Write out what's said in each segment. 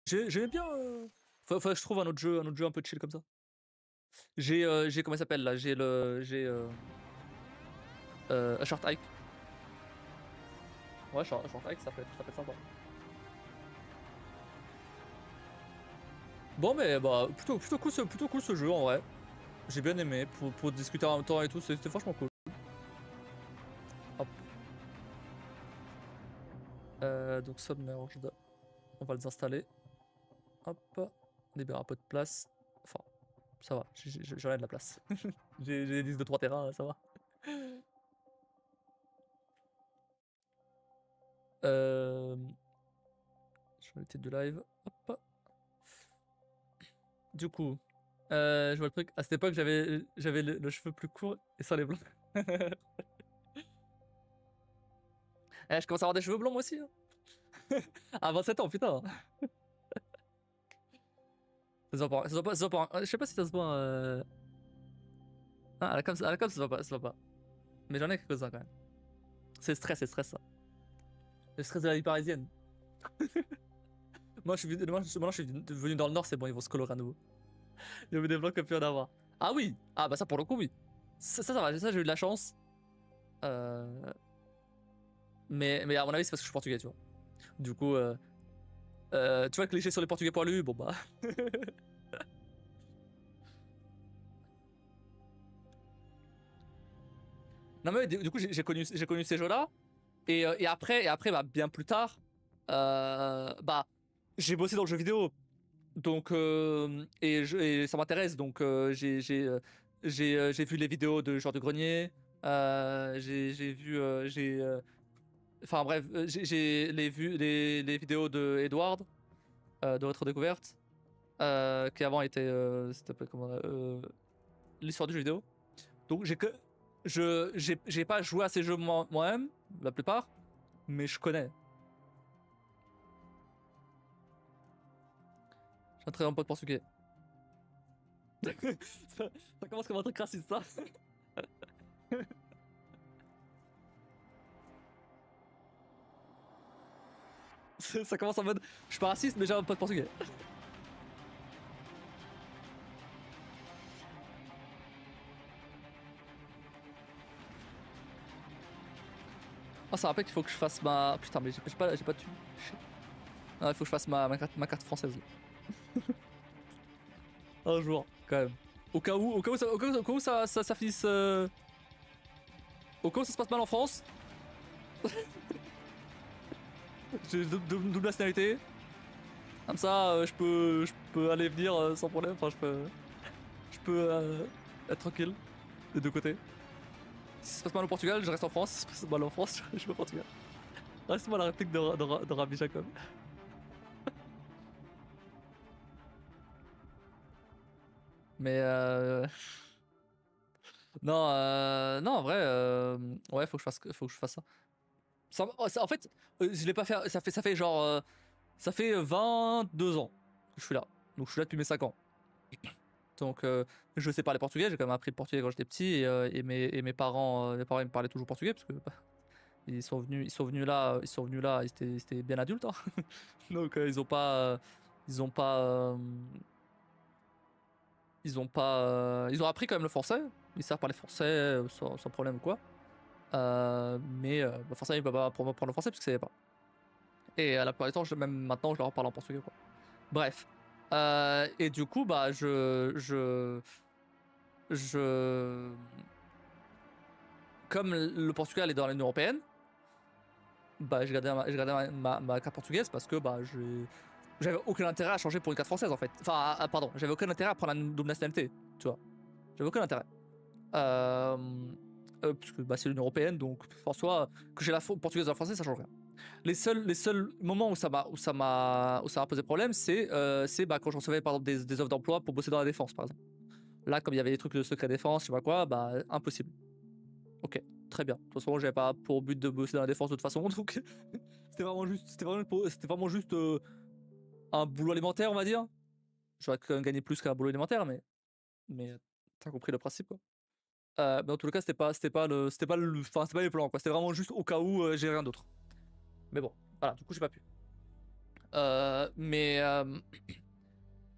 J'aimais bien. Faudrait que je trouve un autre jeu un peu chill comme ça. J'ai comment il s'appelle là? A Short Hike. Ouais, Short Hike, ça peut être sympa. Bon, mais bah, plutôt cool ce jeu en vrai. J'ai bien aimé pour discuter en même temps et tout, c'était franchement cool. Hop. Donc Submerged, on va les installer. Hop, libère un peu de place. Enfin, ça va, j'en ai de la place. J'ai des listes de 3 terrains, ça va. Je mets le titre du live. Hop. Du coup, je vois le truc. À cette époque, j'avais le cheveu plus court et sans les blancs. Je commence à avoir des cheveux blonds moi aussi. Hein. À 27 ans, putain. Ça se voit pas, ça se voit pas, ça se voit pas. Je sais pas si ça se voit. Ah, à la cam, ça se voit pas, ça se voit pas. Mais j'en ai quelques-uns quand même. C'est stress ça. Le stress de la vie parisienne. Moi, maintenant, je suis venu dans le nord, c'est bon, ils vont se colorer à nouveau. Il y avait des blancs comme plus en avoir. Ah oui! Ah bah ça pour le coup, oui. Ça va, ça j'ai eu de la chance. Euh... mais à mon avis, c'est parce que je suis portugais, tu vois. Du coup, tu vois le cliché sur les portugais poilus, bon bah. Non mais du coup, j'ai connu ces jeux-là. Et après, bah, bien plus tard, bah, j'ai bossé dans le jeu vidéo. Donc, et ça m'intéresse. Donc, j'ai vu les vidéos de Joueurs de Grenier. J'ai vu, enfin bref, j'ai les vidéos de Edward, de Votre Découverte, qui avant était, c'était pas comment, l'histoire du jeu vidéo. Donc, j'ai pas joué à ces jeux moi-même, la plupart, mais je connais. J'ai un très bon pote portugais. Ça commence comme un truc raciste, ça. Ça commence en mode, je suis pas raciste, mais j'ai un pote portugais. Ah, ça rappelle qu'il faut que je fasse ma. Putain, mais j'ai pas de thune. Shit. Ah, il faut que je fasse ma carte française. Un jour, quand même. Au cas où ça finisse. Au cas où ça se passe mal en France, j'ai double nationalité. Comme ça, je peux aller et venir sans problème. Enfin, je peux être tranquille des deux côtés. Si ça se passe mal au Portugal, je reste en France. Si ça se passe mal en France, je vais au Portugal. Reste-moi la réplique de Rabbi Jacob. Mais non, non, en vrai, ouais, faut que je fasse ça. En fait, je l'ai pas fait. Ça fait genre, ça fait 22 ans que je suis là. Donc je suis là depuis mes 5 ans. Donc je sais parler portugais. J'ai quand même appris le portugais quand j'étais petit et mes parents ils me parlaient toujours portugais parce que bah, ils sont venus là, ils étaient bien adultes. Hein. Donc ils ont pas, ils ont appris quand même le français. Ils savent parler français sans problème ou quoi. Mais bah, forcément, ils peuvent pas apprendre le français parce qu'ils savaient pas. Et à la plupart du temps, même maintenant, je leur parle en portugais, quoi. Bref. Et du coup, bah, je... Comme le Portugal est dans l'Union Européenne, bah, j'ai gardé ma carte portugaise parce que bah, j'avais aucun intérêt à changer pour une carte française, en fait. Enfin, pardon, j'avais aucun intérêt à prendre une double nationalité, tu vois. J'avais aucun intérêt. Euh, parce que bah, c'est l'Union Européenne, donc en soi, que j'ai la portugaise ou la française, ça change rien. Les seuls moments où ça m'a posé problème, c'est bah, quand je recevais par exemple des offres d'emploi pour bosser dans la défense, par exemple. Là, comme il y avait des trucs de secret défense, je sais pas quoi, bah impossible. Ok, très bien. De toute façon, j'avais pas pour but de bosser dans la défense de toute façon, donc c'était vraiment juste un boulot alimentaire, on va dire. J'aurais quand même gagné plus qu'un boulot alimentaire, mais t'as compris le principe, quoi. Mais dans tous les cas, c'était pas les plans, quoi. C'était vraiment juste au cas où j'ai rien d'autre. Mais bon, voilà, du coup, j'ai pas pu. Euh, mais, euh,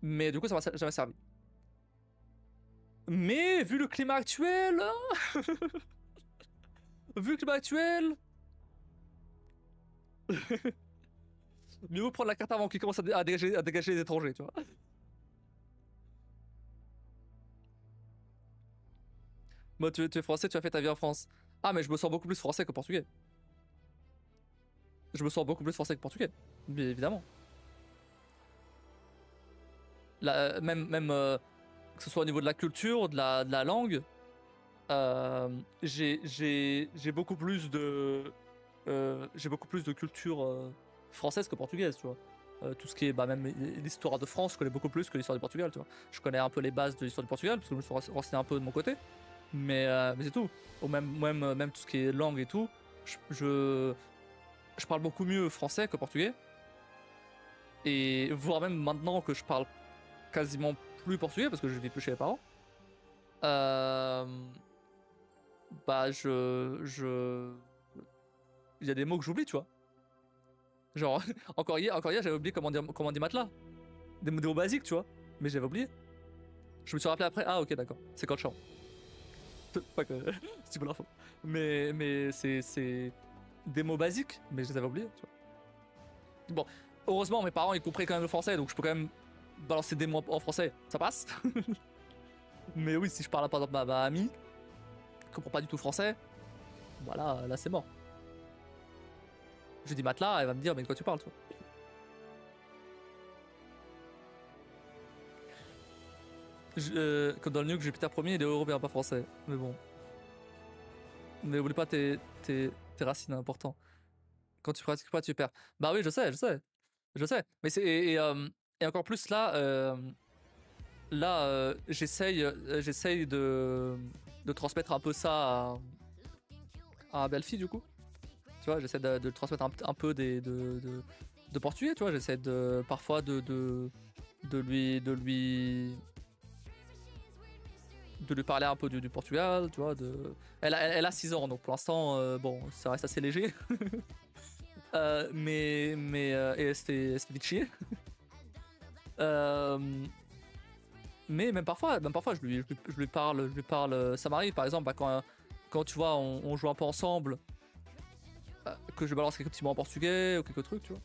mais du coup, ça m'a jamais servi. Mais vu le climat actuel, hein, vu le climat actuel, mieux vaut prendre la carte avant qu'il commence à dégager les étrangers, tu vois. Moi, tu es français, tu as fait ta vie en France. Ah, mais je me sens beaucoup plus français que portugais. Je me sens beaucoup plus français que portugais, bien évidemment. Même que ce soit au niveau de la culture, de la langue, j'ai beaucoup plus de j'ai beaucoup plus de culture française que portugaise, tu vois. Tout ce qui est bah, même l'histoire de France, je connais beaucoup plus que l'histoire du Portugal, tu vois. Je connais un peu les bases de l'histoire du Portugal parce que je me suis renseigné un peu de mon côté, mais c'est tout. Ou même tout ce qui est langue et tout, je, je, je parle beaucoup mieux français que portugais, et voire même maintenant que je parle quasiment plus portugais parce que je vis plus chez mes parents. Euh, Bah il y a des mots que j'oublie, tu vois. Genre encore hier j'avais oublié comment dire matelas. Des mots basiques, tu vois. Mais j'avais oublié. Je me suis rappelé après. Ah ok d'accord. C'est quand champ. Pas que c'est pour l'info. Mais c'est des mots basiques, mais je les avais oubliés, tu vois. Bon, heureusement mes parents ils comprenaient quand même le français, donc je peux quand même balancer des mots en français, ça passe. Mais oui, si je parle par exemple à ma amie, qui comprend pas du tout français, voilà, là c'est mort. Je dis matelas, elle va me dire mais de quoi tu parles, toi. Comme dans le Nuke, Jupiter premier, il est européen, pas français. Mais bon. Mais oublie pas tes racines, important. Quand tu pratiques pas, tu perds. Bah oui, je sais, je sais. Je sais. Mais c'est. Et encore plus là, j'essaye de transmettre un peu ça à Belfi, du coup. Tu vois, j'essaie de transmettre un peu de portugais, tu vois. J'essaie de parfois de lui parler un peu du Portugal, tu vois. Elle a 6 ans, donc pour l'instant, bon, ça reste assez léger. Et elle se fait vite chier. Euh, mais même parfois je lui parle, ça m'arrive par exemple bah, quand tu vois, on joue un peu ensemble, que je balance quelques petits mots en portugais ou quelques trucs, tu vois.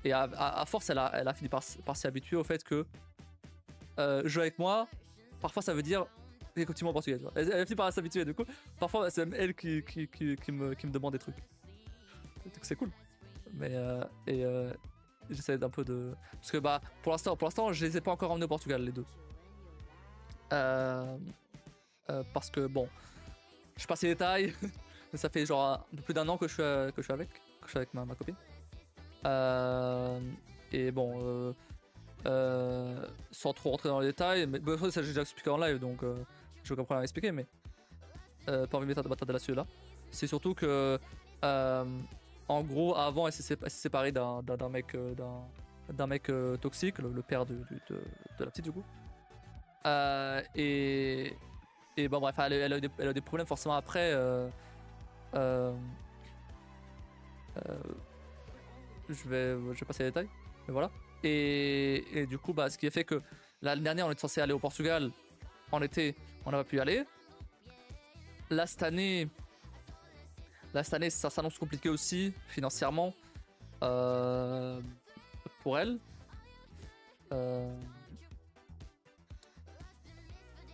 Et à force, elle a fini par s'y habituer au fait que jouer avec moi, parfois ça veut dire quelques petits mots en portugais, tu vois. Elle finit par s'habituer, du coup, parfois c'est même elle qui me demande des trucs. Donc c'est cool. Mais j'essaie d'un peu de. Parce que bah pour l'instant, je les ai pas encore emmenés au Portugal, les deux. Euh, Parce que bon, je passe les détails. Ça fait genre un peu plus d'un an que je suis avec, ma copine. Euh, et bon, sans trop rentrer dans les détails, mais bon, ça j'ai déjà expliqué en live, donc je vais pas à expliquer, mais pas envie de m'attarder là-dessus là. C'est surtout que en gros, avant, elle s'est séparée d'un mec, d'un mec toxique, le père de la petite du coup. Euh, et, et bon bref, elle a eu des problèmes forcément après. Euh, euh, je vais passer les détails, mais voilà. Et du coup, bah, ce qui a fait que l'année dernière, on était censé aller au Portugal en été, on n'a pas pu y aller. Là, cette année, ça s'annonce compliqué aussi financièrement euh, pour elle. Euh,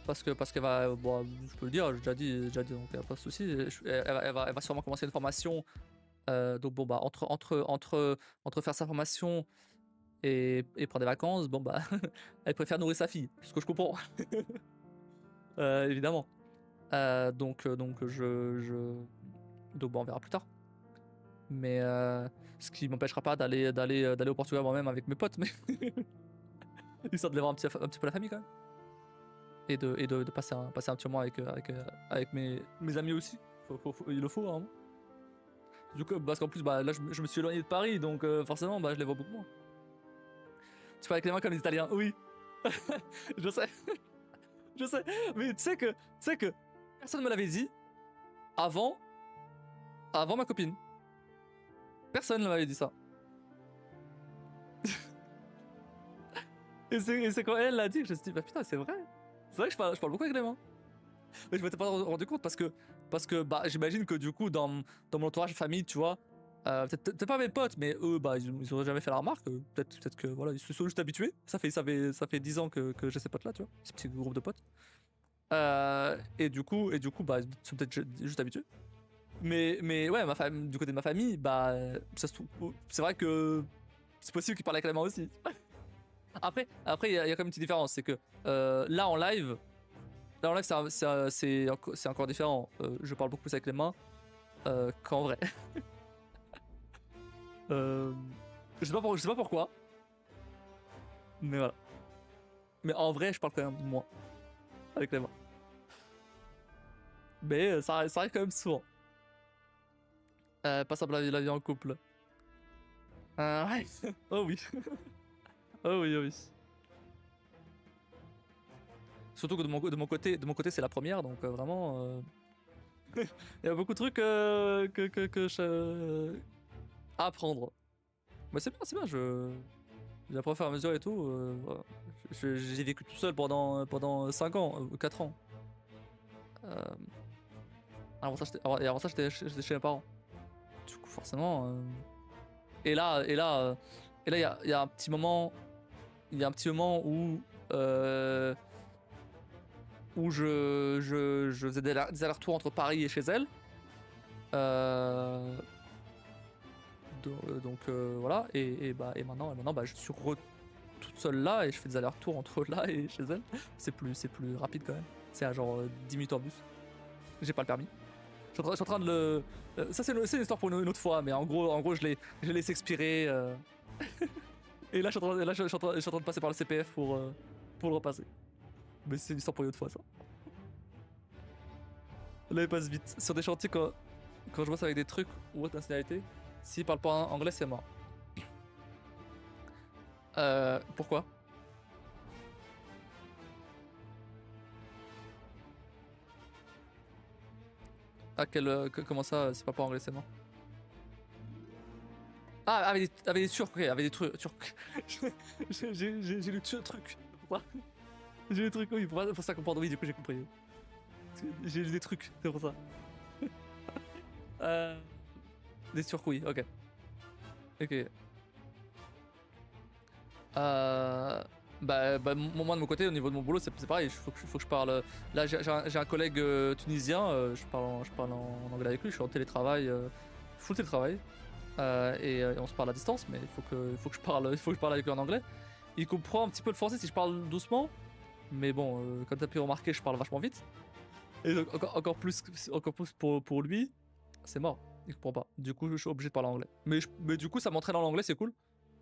parce qu'elle va, bon, je peux le dire, j'ai déjà dit, donc y a pas de souci. Elle va sûrement commencer une formation. Donc bon bah entre faire sa formation et prendre des vacances, bon bah elle préfère nourrir sa fille, ce que je comprends. Évidemment. Donc donc bon on verra plus tard. Mais ce qui m'empêchera pas d'aller au Portugal moi-même avec mes potes, mais histoire de voir un petit peu la famille quand même. Et de passer un petit moment avec mes amis aussi. Il le faut, hein. Du coup, parce qu'en plus, bah, là, je me suis éloigné de Paris, donc forcément, bah, je les vois beaucoup moins. Tu parles avec les mains comme les Italiens, oui. Je sais, je sais. Mais tu sais que personne me l'avait dit avant, avant ma copine. Personne ne m'avait dit ça. Et c'est quand elle l'a dit que je me suis dit, bah putain, c'est vrai. C'est vrai que je parle beaucoup avec Clément. Mais je m'étais pas rendu compte parce que bah, j'imagine que du coup, dans mon entourage famille, tu vois, peut-être pas mes potes, mais eux, bah, ils auraient jamais fait la remarque. Peut-être que voilà, ils se sont juste habitués. Ça fait 10 ans que j'ai ces potes-là, tu vois, ces petits groupes de potes. Et du coup, bah, ils sont peut-être juste habitués. Mais ouais, du côté de ma famille, bah, ça se trouve, c'est vrai que c'est possible qu'ils parlent avec Clément aussi. Après, il y a quand même une petite différence, c'est que là en live, c'est encore différent. Je parle beaucoup plus avec les mains qu'en vrai. Euh, je sais pas pourquoi, mais voilà. Mais en vrai, je parle quand même moins avec les mains. Mais ça arrive quand même souvent. Pas simple la vie en couple. Ouais. Oh oui. Oh oui, oh oui. Surtout que de mon côté, c'est la première, donc vraiment, il y a beaucoup de trucs à apprendre. Mais c'est bien, j'apprends au fur et à mesure et tout. Voilà. J'ai vécu tout seul pendant 5 ans, 4 ans. Euh, avant ça, j'étais chez mes parents. Du coup, forcément. Et là, et là, euh, et là, il y a un petit moment, il y a un petit moment euh, où je faisais des allers-retours entre Paris et chez elle. Euh, voilà. Et maintenant, bah, je suis toute seule là et je fais des allers-retours entre là et chez elle. C'est plus rapide quand même. C'est à genre 10 minutes en bus. J'ai pas le permis. Je suis en train de le. Ça, c'est une histoire pour une autre fois, mais en gros je l'ai laissé expirer. Et là, je suis en train de passer par le CPF pour le repasser. Mais c'est une histoire pour une autre fois, ça. Là, il passe vite. Sur des chantiers, quand je bosse avec des trucs ou autre nationalité, s'ils parlent pas anglais, c'est mort. Pourquoi? Comment ça, c'est pas anglais, c'est mort? Ah, avec des Turcs, ok, avec des Turcs. J'ai lu truc. J'ai lu trucs, oui, pour ça comprendre, oui, du coup j'ai compris. J'ai lu des trucs, c'est pour ça. Euh, des Turcs, oui, ok. Ok. Euh, moi de mon côté, au niveau de mon boulot, c'est pareil, faut que je parle. Là, j'ai un collègue tunisien, je parle en anglais avec lui, je suis en télétravail, full télétravail. Et on se parle à distance, mais il faut que je parle avec lui en anglais. Il comprend un petit peu le français si je parle doucement, mais bon, comme t'as pu remarquer, je parle vachement vite. Et donc, encore plus pour lui, c'est mort, il comprend pas. Du coup, je suis obligé de parler anglais. Mais du coup, ça m'entraîne en anglais, c'est cool.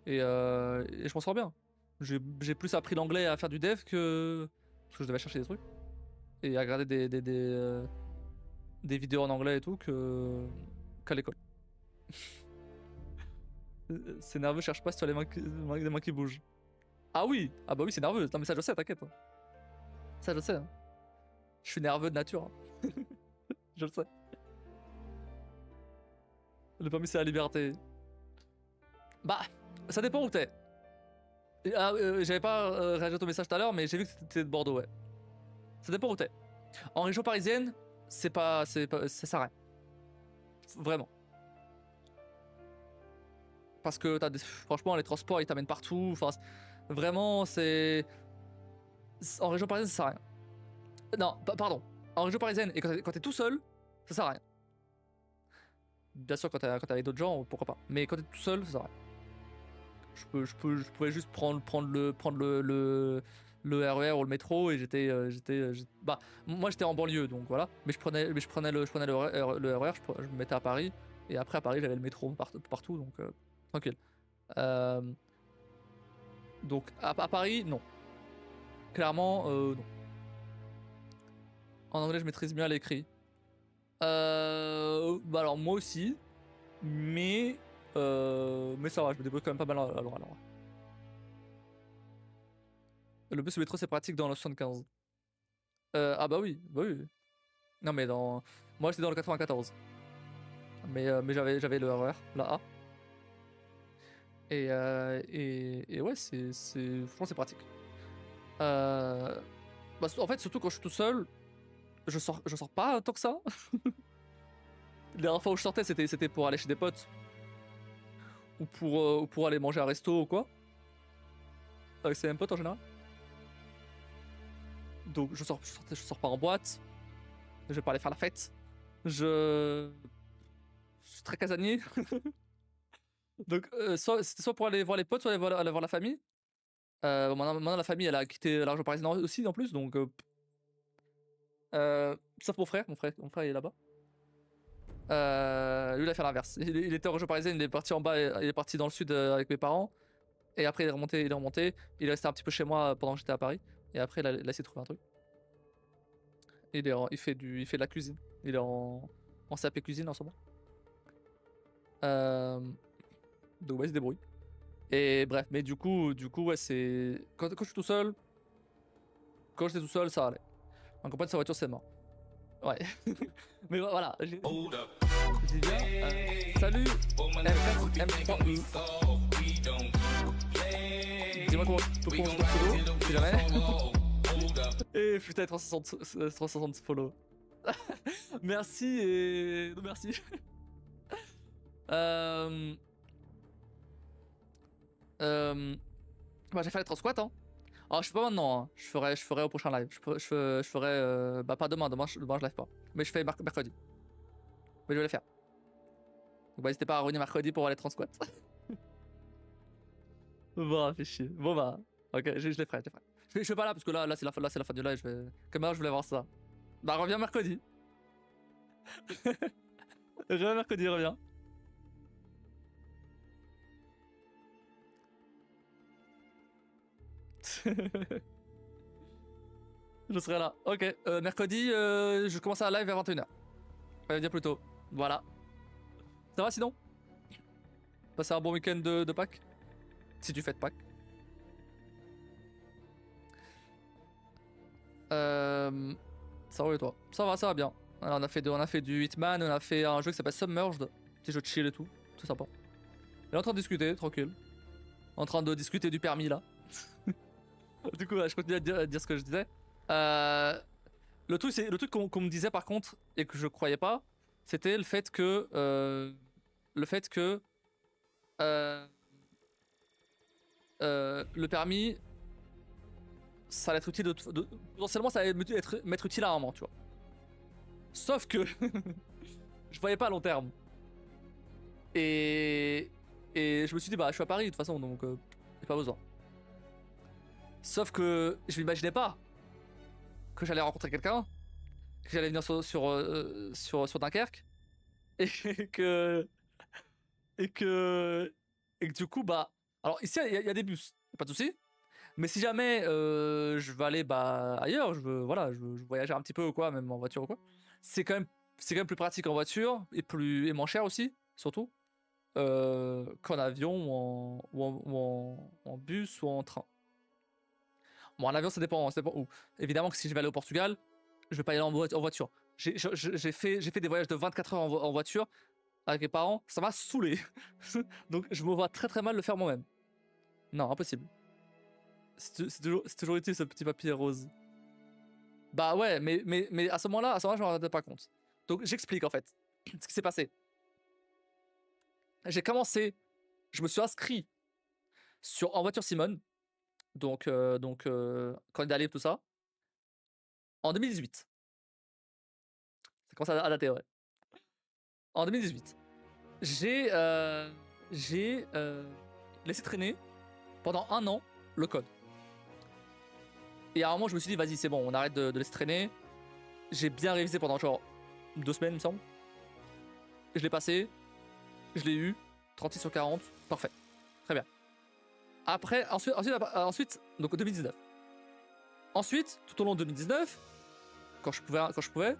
Et je m'en sors bien. J'ai plus appris l'anglais à faire du dev que. Parce que je devais chercher des trucs. Et à regarder des vidéos en anglais et tout qu'à l'école. C'est nerveux, cherche pas si tu as les mains qui bougent. Ah oui! Ah bah oui, c'est nerveux. Non mais ça je sais, t'inquiète. Ça je sais, hein. Je suis nerveux de nature, hein. Je le sais. Le permis c'est la liberté. Bah, ça dépend où t'es. J'avais pas réagi à ton message tout à l'heure, mais j'ai vu que t'étais de Bordeaux, ouais. Ça dépend où t'es. En région parisienne, ça sert à rien. Vraiment. Parce que franchement, les transports ils t'amènent partout. Enfin, vraiment, en région parisienne, ça sert à rien. Non, pardon. En région parisienne, et quand t'es tout seul, ça sert à rien. Bien sûr, quand t'es avec d'autres gens, pourquoi pas. Mais quand t'es tout seul, ça sert à rien. Je pouvais juste prendre le RER ou le métro et bah, moi j'étais en banlieue donc voilà. Mais je prenais le RER, je me mettais à Paris et après à Paris j'avais le métro partout donc tranquille. Euh, donc à Paris, non. Clairement, non. En anglais, je maîtrise bien l'écrit. Bah alors moi aussi, mais ça va, je me débrouille quand même pas mal à l'oral. Le bus au métro, c'est pratique dans le 75. Ah bah oui, bah oui. Non mais moi j'étais dans le 94. Mais j'avais le RER, la A. Et ouais, franchement, c'est pratique. Bah, en fait, surtout quand je suis tout seul, je sors pas tant que ça. Les dernières fois où je sortais, c'était pour aller chez des potes ou pour aller manger à un resto ou quoi. Avec ces mêmes potes en général. Donc je sors pas en boîte. Je vais pas aller faire la fête. Je suis très casanier. Donc c'était soit pour aller voir les potes, soit aller voir la famille. Maintenant, la famille, elle a quitté la région parisienne aussi en plus, donc sauf mon frère il est là-bas. Lui il a fait l'inverse. Il était en région parisienne, il est parti en bas, il est parti dans le sud avec mes parents. Et après il est remonté, il est resté un petit peu chez moi pendant que j'étais à Paris. Et après il a essayé de trouver un truc. Il fait de la cuisine. Il est en CAP cuisine en ce moment. Donc ouais, il se débrouille. Et bref, mais du coup ouais, c'est quand je suis tout seul, quand j'étais tout seul, ça allait. En compagnie de sa voiture, c'est mort. Ouais. Mais voilà, j'ai bien. Salut M4, M3E. Dis-moi comment tu peux prendre ton pseudo, si jamais. Et putain, 360 follow. Merci et. Non, merci. Bah, j'ai fait les 3 squats, hein. Alors, je fais pas maintenant, hein. Je ferai au prochain live. Je ferai. Bah, pas demain, demain je live pas. Mais je fais mercredi. Mais je vais les faire. Donc, bah, n'hésitez pas à revenir mercredi pour aller 30 squats. Bon, fait chier. Bon, bah, ok, je les ferai, Je fais pas là parce que là c'est la fin du live. Comme je voulais voir ça. Bah, reviens mercredi. Reviens mercredi, reviens. Je serai là. Ok, mercredi, je commence à live à 21h. Fallait dire plus tôt. Voilà. Ça va sinon? Passez un bon week-end de Pâques? Si tu fêtes Pâques. Ça va et toi? Ça va bien. Alors, on a fait du Hitman, on a fait un jeu qui s'appelle Submerged. Petit jeu de chill et tout. C'est sympa. On est en train de discuter, tranquille. En train de discuter du permis là. Du coup, ouais, je continue à dire ce que je disais. Le truc qu'on me disait par contre et que je croyais pas, c'était le fait que euh, le permis, ça allait être utile potentiellement ça allait m'être utile à un moment, tu vois. Sauf que je voyais pas à long terme. Et je me suis dit bah je suis à Paris de toute façon donc j'ai pas besoin. Sauf que je m'imaginais pas que j'allais rencontrer quelqu'un, que j'allais venir sur Dunkerque et que et que et que du coup bah alors ici il y a des bus, pas de souci. Mais si jamais je veux aller bah ailleurs, je veux voyager un petit peu ou quoi, même en voiture ou quoi, c'est quand même plus pratique en voiture et moins cher aussi, surtout qu'en avion ou en bus ou en train. Bon, en avion ça dépend où. Évidemment que si je vais aller au Portugal, je vais pas y aller en voiture. J'ai fait des voyages de 24 heures en voiture avec mes parents, ça m'a saoulé. Donc je me vois très très mal le faire moi-même. Non, impossible. C'est toujours utile ce petit papier rose. Bah ouais, mais à ce moment-là, je m'en rendais pas compte. Donc j'explique en fait ce qui s'est passé. J'ai commencé, je me suis inscrit en voiture Simone, donc candidat libre tout ça, en 2018. Ça commence à dater, ouais. En 2018, j'ai laissé traîner pendant 1 an le code. Et à un moment, je me suis dit, vas-y, c'est bon, on arrête de laisser traîner. J'ai bien révisé pendant genre 2 semaines, il me semble. Je l'ai passé, je l'ai eu, 36 sur 40, parfait, très bien. Après, ensuite, donc 2019. Ensuite, tout au long de 2019, quand je pouvais,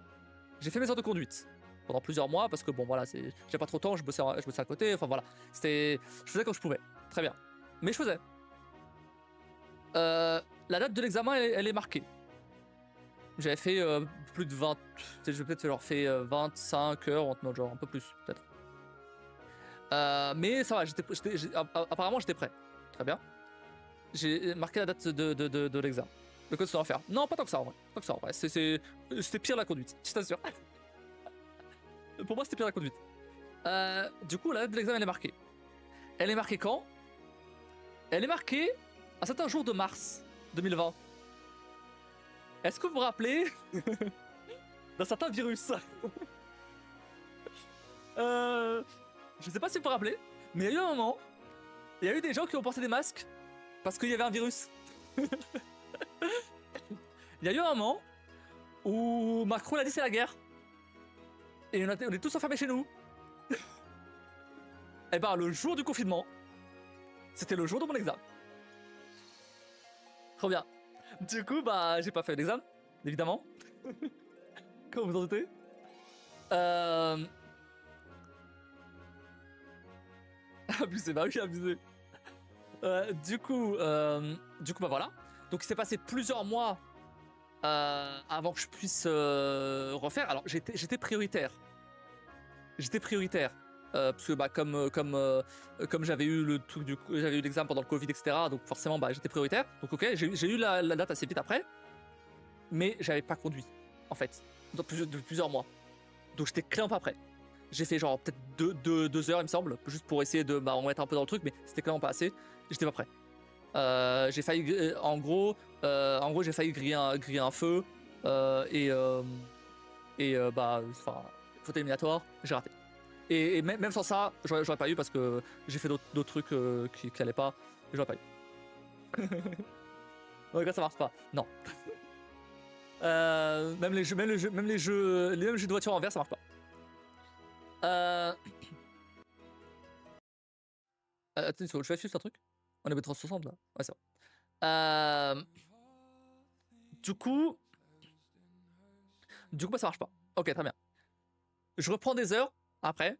j'ai fait mes heures de conduite pendant plusieurs mois parce que bon voilà, j'ai pas trop de temps, je bossais à côté, enfin voilà, je faisais quand je pouvais, très bien. Mais je faisais. La date de l'examen, elle est marquée. J'avais fait plus de 20, je vais peut-être leur fait 25 heures, genre un peu plus peut-être. Mais ça va, apparemment j'étais prêt. Très bien. J'ai marqué la date de l'examen. Le code sur faire. Non, pas tant que ça en vrai. Pas que ça en vrai. C'était pire la conduite, je t'assure. Pour moi, c'était pire la conduite. Du coup, la date de l'examen, elle est marquée. Elle est marquée quand? Elle est marquée un certain jour de mars 2020. Est-ce que vous vous rappelez d'un certain virus? Je sais pas si vous vous rappelez, mais il y a eu un moment, il y a eu des gens qui ont porté des masques parce qu'il y avait un virus. Il y a eu un moment où Macron a dit c'est la guerre. Et on est tous enfermés chez nous. Et bah le jour du confinement, c'était le jour de mon examen. Trop bien. Du coup, bah j'ai pas fait l'examen, évidemment. Comme vous en doutez. Abusé, bah oui, abusé. Du coup, bah voilà. Donc il s'est passé plusieurs mois avant que je puisse refaire. Alors j'étais prioritaire. J'étais prioritaire. Parce que bah, comme j'avais eu le truc j'avais eu l'examen pendant le Covid, etc. Donc forcément bah, j'étais prioritaire. Donc ok, j'ai eu la date assez vite après. Mais j'avais pas conduit, en fait, depuis plusieurs mois. Donc j'étais clairement pas prêt. J'ai fait genre peut-être 2 heures, il me semble, juste pour essayer de me remettre un peu dans le truc, mais c'était clairement pas assez. J'étais pas prêt. J'ai failli, en gros, j'ai failli griller un feu et bah, enfin, faute éliminatoire, j'ai raté. Et même sans ça, j'aurais pas eu parce que j'ai fait d'autres trucs qui allaient pas, et j'aurais pas eu. Donc là, ça marche pas. Non. Même les jeux de voiture en vert, ça marche pas. Attends, je vais juste un truc. On est b 360 là. Ouais, c'est bon. Du coup, bah, ça marche pas. Ok, très bien. Je reprends des heures après.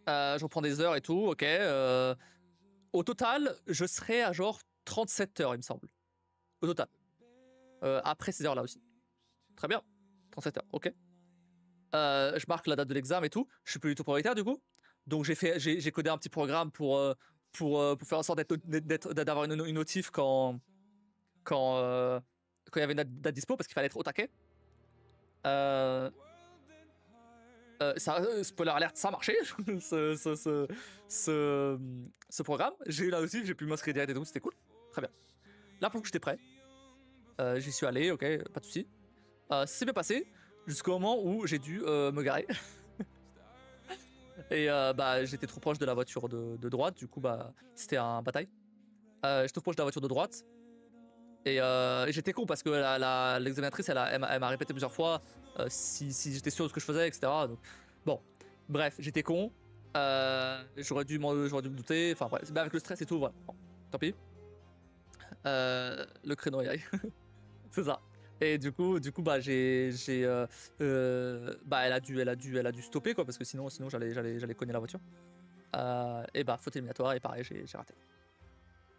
Je reprends des heures et tout, ok. Au total, je serai à genre 37 heures, il me semble. Au total. Après ces heures-là aussi. Très bien. 37 heures, ok. Je marque la date de l'examen et tout. Je suis plus du tout prioritaire du coup. Donc j'ai codé un petit programme pour faire en sorte d'avoir une notif quand il y avait une date dispo parce qu'il fallait être au taquet. Spoiler alert, ça a marché ce programme. J'ai eu la notif, j'ai pu m'inscrire direct et tout, c'était cool. Très bien. Là pour le coup j'étais prêt. J'y suis allé, ok, pas de soucis. C'est bien passé jusqu'au moment où j'ai dû me garer. Et bah j'étais trop proche de la voiture de droite, du coup bah c'était un bataille. J'étais trop proche de la voiture de droite. Et j'étais con parce que l'examinatrice elle m'a répété plusieurs fois si j'étais sûr de ce que je faisais, etc. Donc, bon, bref, j'étais con. J'aurais dû me douter. Enfin bref, avec le stress et tout, voilà. Bon, tant pis. Le créneau y aille. C'est ça. Et du coup bah bah elle a dû stopper quoi parce que sinon j'allais cogner la voiture. Et bah faute éliminatoire et pareil j'ai raté.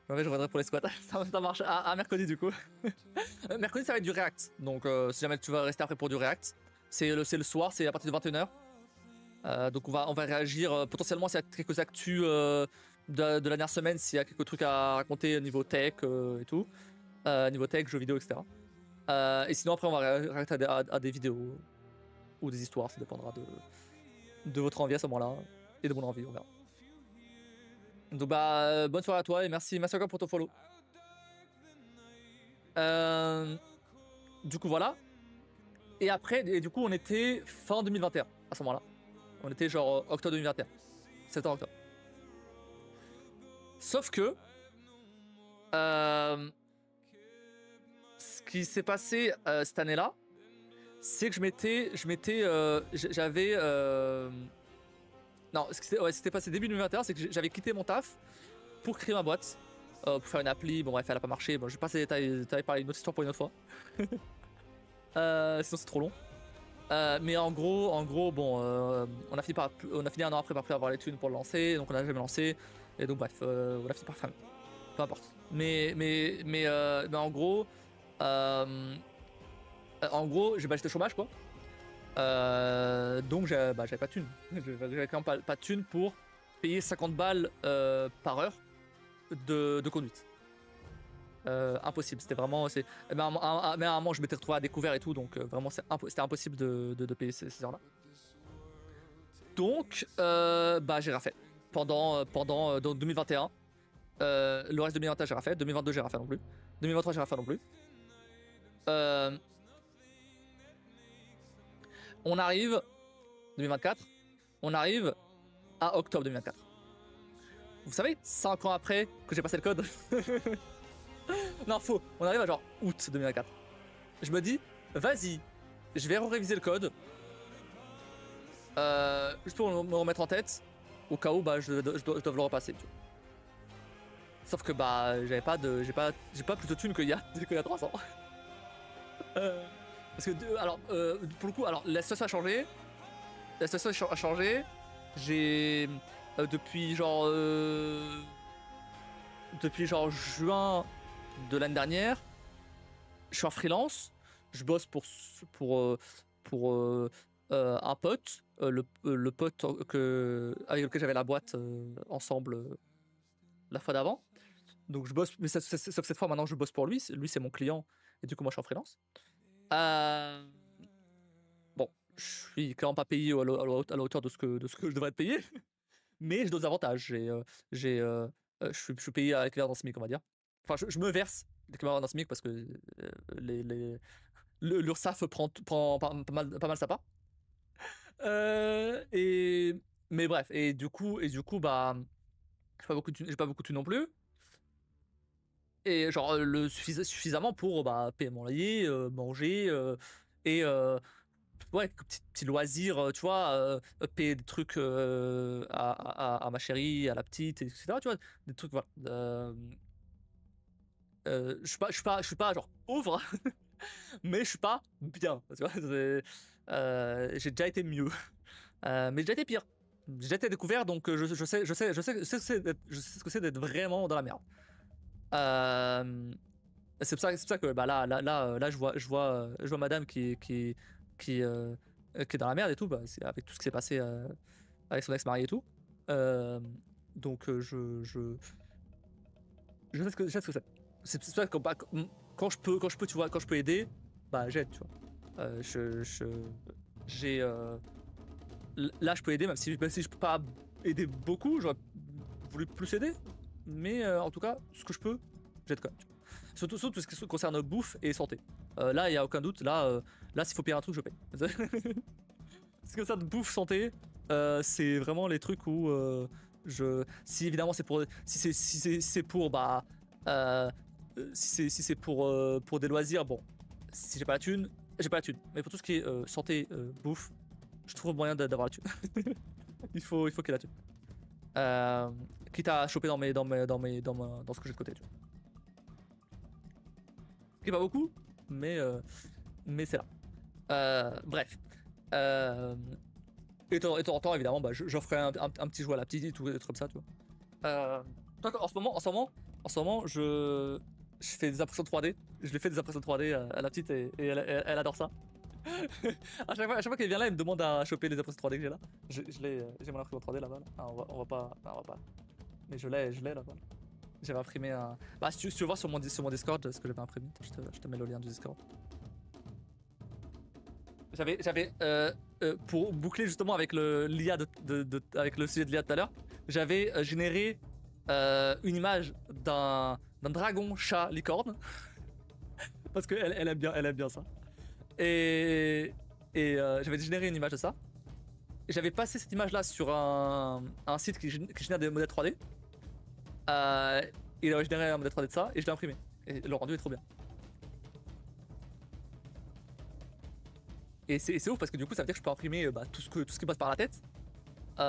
Ouais, je reviendrai pour les squats. Ça marche à mercredi du coup. Mercredi ça va être du React. Donc si jamais tu vas rester après pour du React, c'est le soir, c'est à partir de 21h. Donc on va réagir potentiellement s'il y a quelques actus de la dernière semaine, s'il y a quelques trucs à raconter au niveau tech et tout. Niveau tech, jeux vidéo, etc. Et sinon après on va réagir à des vidéos ou des histoires, ça dépendra de votre envie à ce moment-là et de mon envie, on verra. Donc bah bonne soirée à toi et merci encore pour ton follow. Du coup voilà. Et après, du coup on était fin 2021 à ce moment-là. On était genre octobre 2021. Septembre octobre. Sauf que ce qui s'est passé cette année-là, c'est que j'avais non, c'était passé début 2021, c'est que j'avais quitté mon taf pour créer ma boîte, pour faire une appli. Bon bref, elle a pas marché. Bon, je vais passer les détails, parler une autre histoire pour une autre fois. Sinon c'est trop long. Mais en gros, bon, on a fini un an après par plus avoir les thunes pour le lancer, donc on a jamais lancé. Et donc bref, on a fini par fermer. Peu importe. Mais en gros, j'étais au chômage quoi. Donc j'avais pas de thunes. J'avais clairement pas de thunes pour payer 50 balles par heure de conduite. Impossible, c'était vraiment. Mais à un moment, je m'étais retrouvé à découvert et tout, donc vraiment, c'était impossible de payer ces heures-là. Donc, bah, j'ai rien fait. Pendant donc 2021. Le reste de 2021, j'ai rien fait. 2022, j'ai rien fait non plus. 2023, j'ai rien fait non plus. On arrive. 2024. On arrive à octobre 2024. Vous savez, 5 ans après que j'ai passé le code. Non, faux. On arrive à genre août 2024. Je me dis, vas-y, je vais réviser le code. Juste pour me remettre en tête, au cas où bah, je dois le repasser. Tu vois. Sauf que bah, j'ai pas plus de thunes qu'il y a 3 ans. Parce que, alors, pour le coup, alors, la situation a changé. La situation a changé. J'ai. Depuis genre juin de l'année dernière, je suis en freelance. Je bosse pour un pote, le pote avec lequel j'avais la boîte ensemble la fois d'avant. Donc je bosse, mais sauf cette fois maintenant je bosse pour lui. Lui c'est mon client et du coup moi je suis en freelance. Bon, je suis clairement pas payé à la hauteur de ce que je devrais être payé, mais j'ai d'autres avantages. Je suis payé avec l'équivalent d'un SMIC, on va dire. Enfin, je me verse l'équivalent d'un SMIC parce que l'URSSAF prend pas mal sa part. Mais bref, et du coup bah, j'ai pas beaucoup de thunes non plus. Et genre suffisamment pour bah, payer mon loyer, manger et ouais, petit loisir, tu vois, payer des trucs à ma chérie, à la petite, etc. Tu vois, des trucs, voilà. Je suis pas genre pauvre, mais je suis pas bien. Tu vois, j'ai déjà été mieux, mais j'ai déjà été pire. J'ai déjà été découvert, donc je sais ce que c'est d'être vraiment dans la merde. C'est pour ça que bah là je vois madame qui est dans la merde et tout, bah, c'est avec tout ce qui s'est passé avec son ex-mari et tout. Donc je sais ce que c'est. C'est pour ça que bah, quand je peux tu vois, quand je peux aider, bah j'aide, tu vois. J'ai là je peux aider même si je peux pas aider beaucoup, j'aurais voulu plus aider, mais en tout cas ce que je peux, j'aide quand même. Surtout tout ce qui concerne bouffe et santé. Là, il n'y a aucun doute. Là, s'il faut payer un truc, je paye. Ce que ça de bouffe, santé, c'est vraiment les trucs où si évidemment c'est pour, si c'est pour, bah, si c'est pour des loisirs, bon, si j'ai pas la thune, j'ai pas la thune. Mais pour tout ce qui est santé, bouffe, je trouve moyen d'avoir la thune. il faut qu'il y ait la thune. Quitte à choper dans ce que j'ai de côté. Tu vois. Pas beaucoup, mais c'est là. Bref. Et de temps en temps, évidemment, bah, j'offrais un petit jouet à la petite ou des trucs comme ça, tu vois. En ce moment, je fais des impressions 3D. Je lui fais des impressions 3D à la petite et elle adore ça. à chaque fois qu'elle vient là, elle me demande à choper les impressions 3D que j'ai là. J'ai mon imprimante 3D là-bas. Là. Ah, on va pas. Mais je l'ai là-bas. J'avais imprimé un. Bah, si tu veux voir sur mon Discord ce que j'avais imprimé, je te mets le lien du Discord. J'avais pour boucler justement avec l'IA avec le sujet de l'IA tout à l'heure, j'avais généré une image d'un dragon chat licorne parce qu'elle elle aime bien ça. Et j'avais généré une image de ça. J'avais passé cette image là sur un site qui génère des modèles 3D. Il a généré un modèle 3D de ça et je l'ai imprimé. Et le rendu est trop bien. Et c'est ouf parce que du coup ça veut dire que je peux imprimer bah, tout ce qui passe par la tête. Tout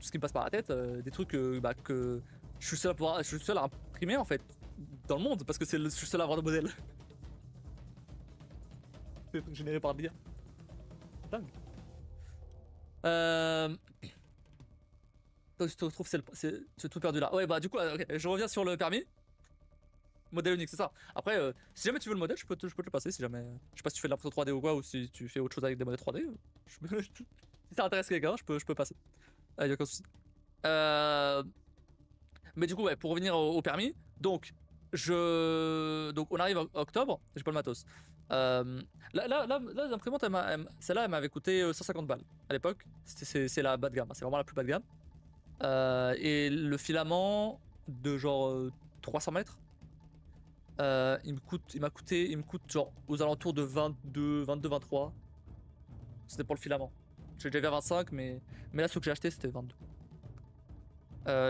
ce qui me passe par la tête, des trucs bah, que je suis seul à imprimer en fait dans le monde parce que je suis seul à avoir de modèles. Des trucs générés par l'IA. Dingue. Je te retrouve, c'est tout perdu là. Ouais, bah du coup, okay, je reviens sur le permis. Modèle unique, c'est ça. Après, si jamais tu veux le modèle, je peux te le passer. Si jamais, je sais pas si tu fais de l'impression 3D ou quoi, ou si tu fais autre chose avec des modèles 3D. Si ça intéresse quelqu'un, je peux passer. y a aucun souci. Euh, Mais du coup, ouais, pour revenir au permis, donc, donc on arrive en octobre, j'ai pas le matos. Euh, L'imprimante, celle-là, elle m'avait coûté 150 balles à l'époque. C'est la bas de gamme, hein, c'est vraiment la plus bas de gamme. Et le filament de genre 300 mètres, il me coûte genre aux alentours de 23. C'était pour le filament. J'ai déjà vu à 25, mais là, ce que j'ai acheté, c'était 22.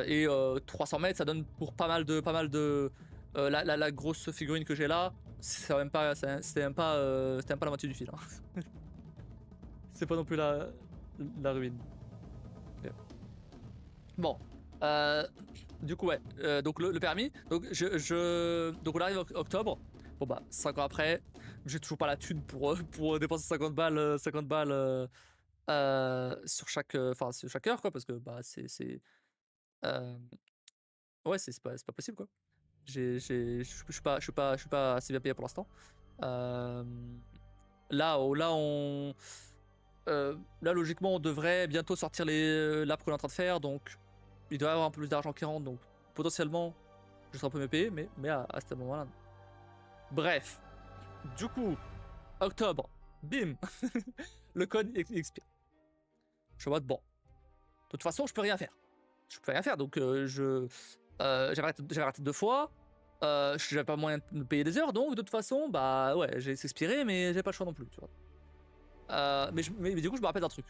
Et 300 mètres, ça donne pour pas mal de. La grosse figurine que j'ai là, c'était même pas la moitié du fil, hein. C'est pas non plus la ruine. Ok. Bon, euh, du coup ouais, donc le permis, donc donc on arrive en octobre. Bon bah 5 ans après, j'ai toujours pas la thune pour dépenser 50 balles, sur chaque heure quoi, parce que bah euh, ouais c'est pas possible quoi. Je suis pas assez bien payé pour l'instant. Euh, là logiquement on devrait bientôt sortir l'app qu'on est en train de faire, donc il doit y avoir un peu plus d'argent qui rentre, donc potentiellement je serai un peu mieux payé, mais à ce moment-là. Non. Bref, du coup, octobre, bim, le code expire. Je suis en mode bon, de toute façon je peux rien faire. Je peux rien faire, donc j'avais arrêté 2 fois. J'avais pas moyen de me payer des heures, donc de toute façon, bah ouais, j'ai expiré, mais j'ai pas le choix non plus, tu vois. Mais du coup, je me rappelle d'un truc.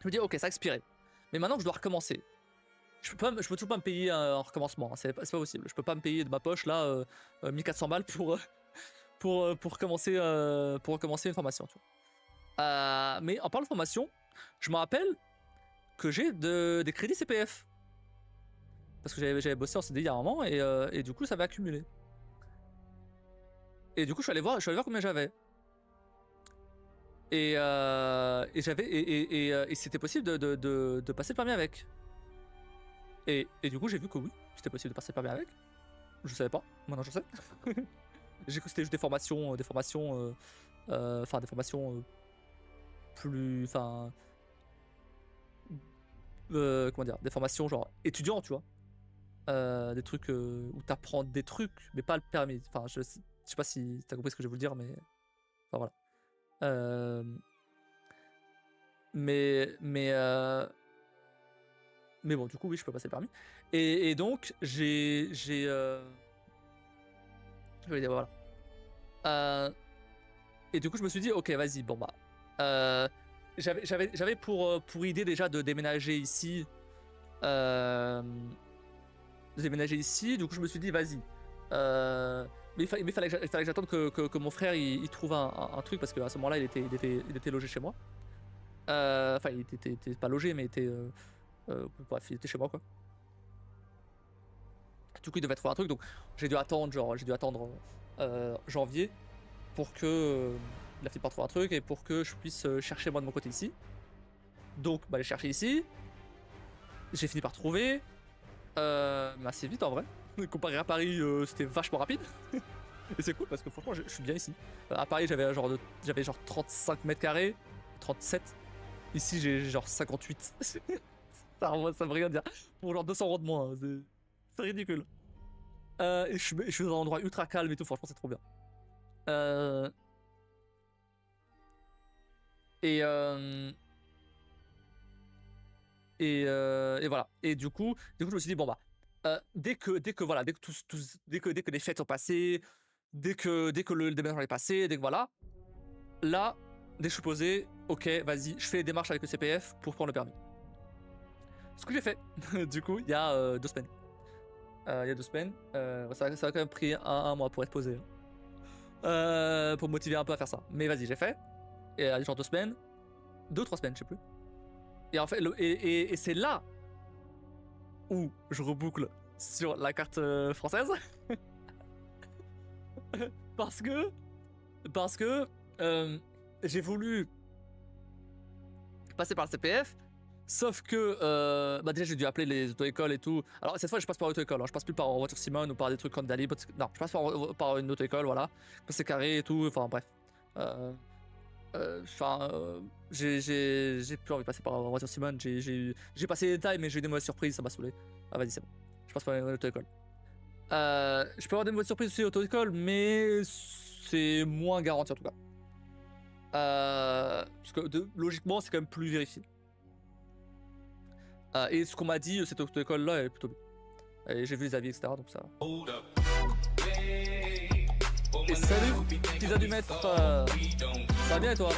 Je me dis, ok, ça a expiré. Mais maintenant que je dois recommencer, je peux toujours pas me payer un recommencement, hein, c'est pas possible. Je peux pas me payer de ma poche là 1400 balles pour recommencer une formation, tu vois. Mais en parlant de formation, je me rappelle que j'ai des crédits CPF. Parce que j'avais bossé en CDI il y a un moment et du coup ça avait accumulé. Et du coup je suis allé voir combien j'avais. Et c'était possible de passer le permis avec. Et du coup j'ai vu que oui, c'était possible de passer le permis avec. Je savais pas, maintenant je sais. J'ai cru que c'était juste des formations plus, enfin, comment dire, des formations genre étudiants, tu vois. Des trucs où t'apprends des trucs, mais pas le permis. Enfin, je sais pas si t'as compris ce que je veux dire, mais enfin voilà. Euh, mais mais euh, mais bon, du coup oui, je peux passer le permis. Et donc je vais dire voilà. Euh, et du coup je me suis dit ok vas-y bon bah j'avais pour idée déjà de déménager ici. Euh, Du coup je me suis dit vas-y. Mais il fallait que j'attende que mon frère il trouve un truc parce qu'à ce moment-là il était logé chez moi. Enfin il était pas logé mais bref il était chez moi quoi. Du coup il devait trouver un truc donc j'ai dû attendre janvier pour que il a fini par trouver un truc et pour que je puisse chercher moi de mon côté ici. Donc bah, j'ai cherché ici, j'ai fini par trouver, mais assez vite en vrai. Comparé à Paris, c'était vachement rapide. Et c'est cool parce que franchement, je suis bien ici. À Paris, j'avais genre 35 mètres carrés, 37. Ici, j'ai genre 58. Ça veut rien dire. Pour genre 200 euros de moins, hein, c'est ridicule. Et je suis dans un endroit ultra calme et tout, franchement, c'est trop bien. Euh, et, euh, et voilà. Et du coup, je me suis dit, bon bah, voilà, dès que les fêtes sont passées, dès que le déménagement est passé, dès que voilà, là, dès que je suis posé, ok, vas-y, je fais les démarches avec le CPF pour prendre le permis. Ce que j'ai fait, du coup, il y a 2 semaines. Il y a 2 semaines, ça a quand même pris un mois pour être posé, hein. Pour me motiver un peu à faire ça. Mais vas-y, j'ai fait. Et genre 2 semaines, 2 ou 3 semaines, je sais plus. Et en fait, et c'est là où je reboucle sur la carte française. parce que, parce que j'ai voulu passer par le CPF, sauf que bah déjà j'ai dû appeler les auto-écoles et tout. Alors cette fois je passe par auto-école, hein. Je passe plus par voiture Simone ou par des trucs comme Dali. Non, je passe par une auto-école, voilà. C'est carré et tout, enfin bref. Enfin, j'ai plus envie de passer par la voiture Simone. J'ai passé les détails, mais j'ai eu des mauvaises surprises, ça m'a saoulé. Ah, vas-y, c'est bon. Je passe par l'auto-école. Je peux avoir des mauvaises surprises aussi à l'auto-école, mais c'est moins garanti en tout cas. Parce que logiquement, c'est quand même plus vérifié. Et ce qu'on m'a dit, cette auto-école là, elle est plutôt bien. Et j'ai vu les avis, etc. Donc ça va. Et salut, pizza du maître. Ça va bien et toi?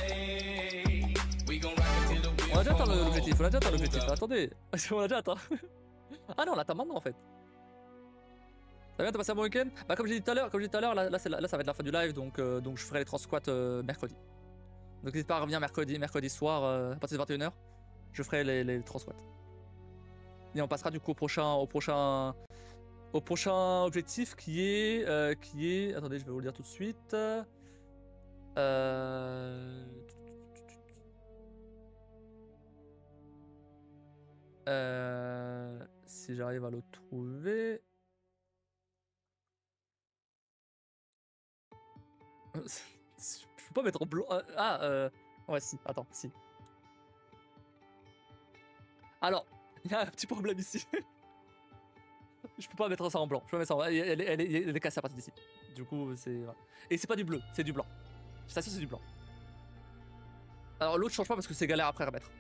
On a déjà atteint l'objectif, Attendez, on a déjà atteint. Ah non, on l'attend maintenant en fait. Ça va bien, t'as passé un bon week-end? Bah comme j'ai dit tout à l'heure, là, ça va être la fin du live, donc je ferai les transquats mercredi. Donc n'hésite pas à revenir mercredi soir à partir de 21h. Je ferai les transquats. Et on passera du coup au prochain objectif qui est attendez, je vais vous le dire tout de suite. Si j'arrive à le trouver. Je peux pas mettre en blanc. Ouais, si, attends, si. Alors, il y a un petit problème ici. Je peux pas mettre ça en blanc. Je peux pas mettre ça en blanc. Elle est cassée à partir d'ici. Du coup, c'est. Voilà. Et c'est pas du bleu, c'est du blanc. Je t'assure, c'est du blanc. Alors, l'autre change pas parce que c'est galère après à remettre.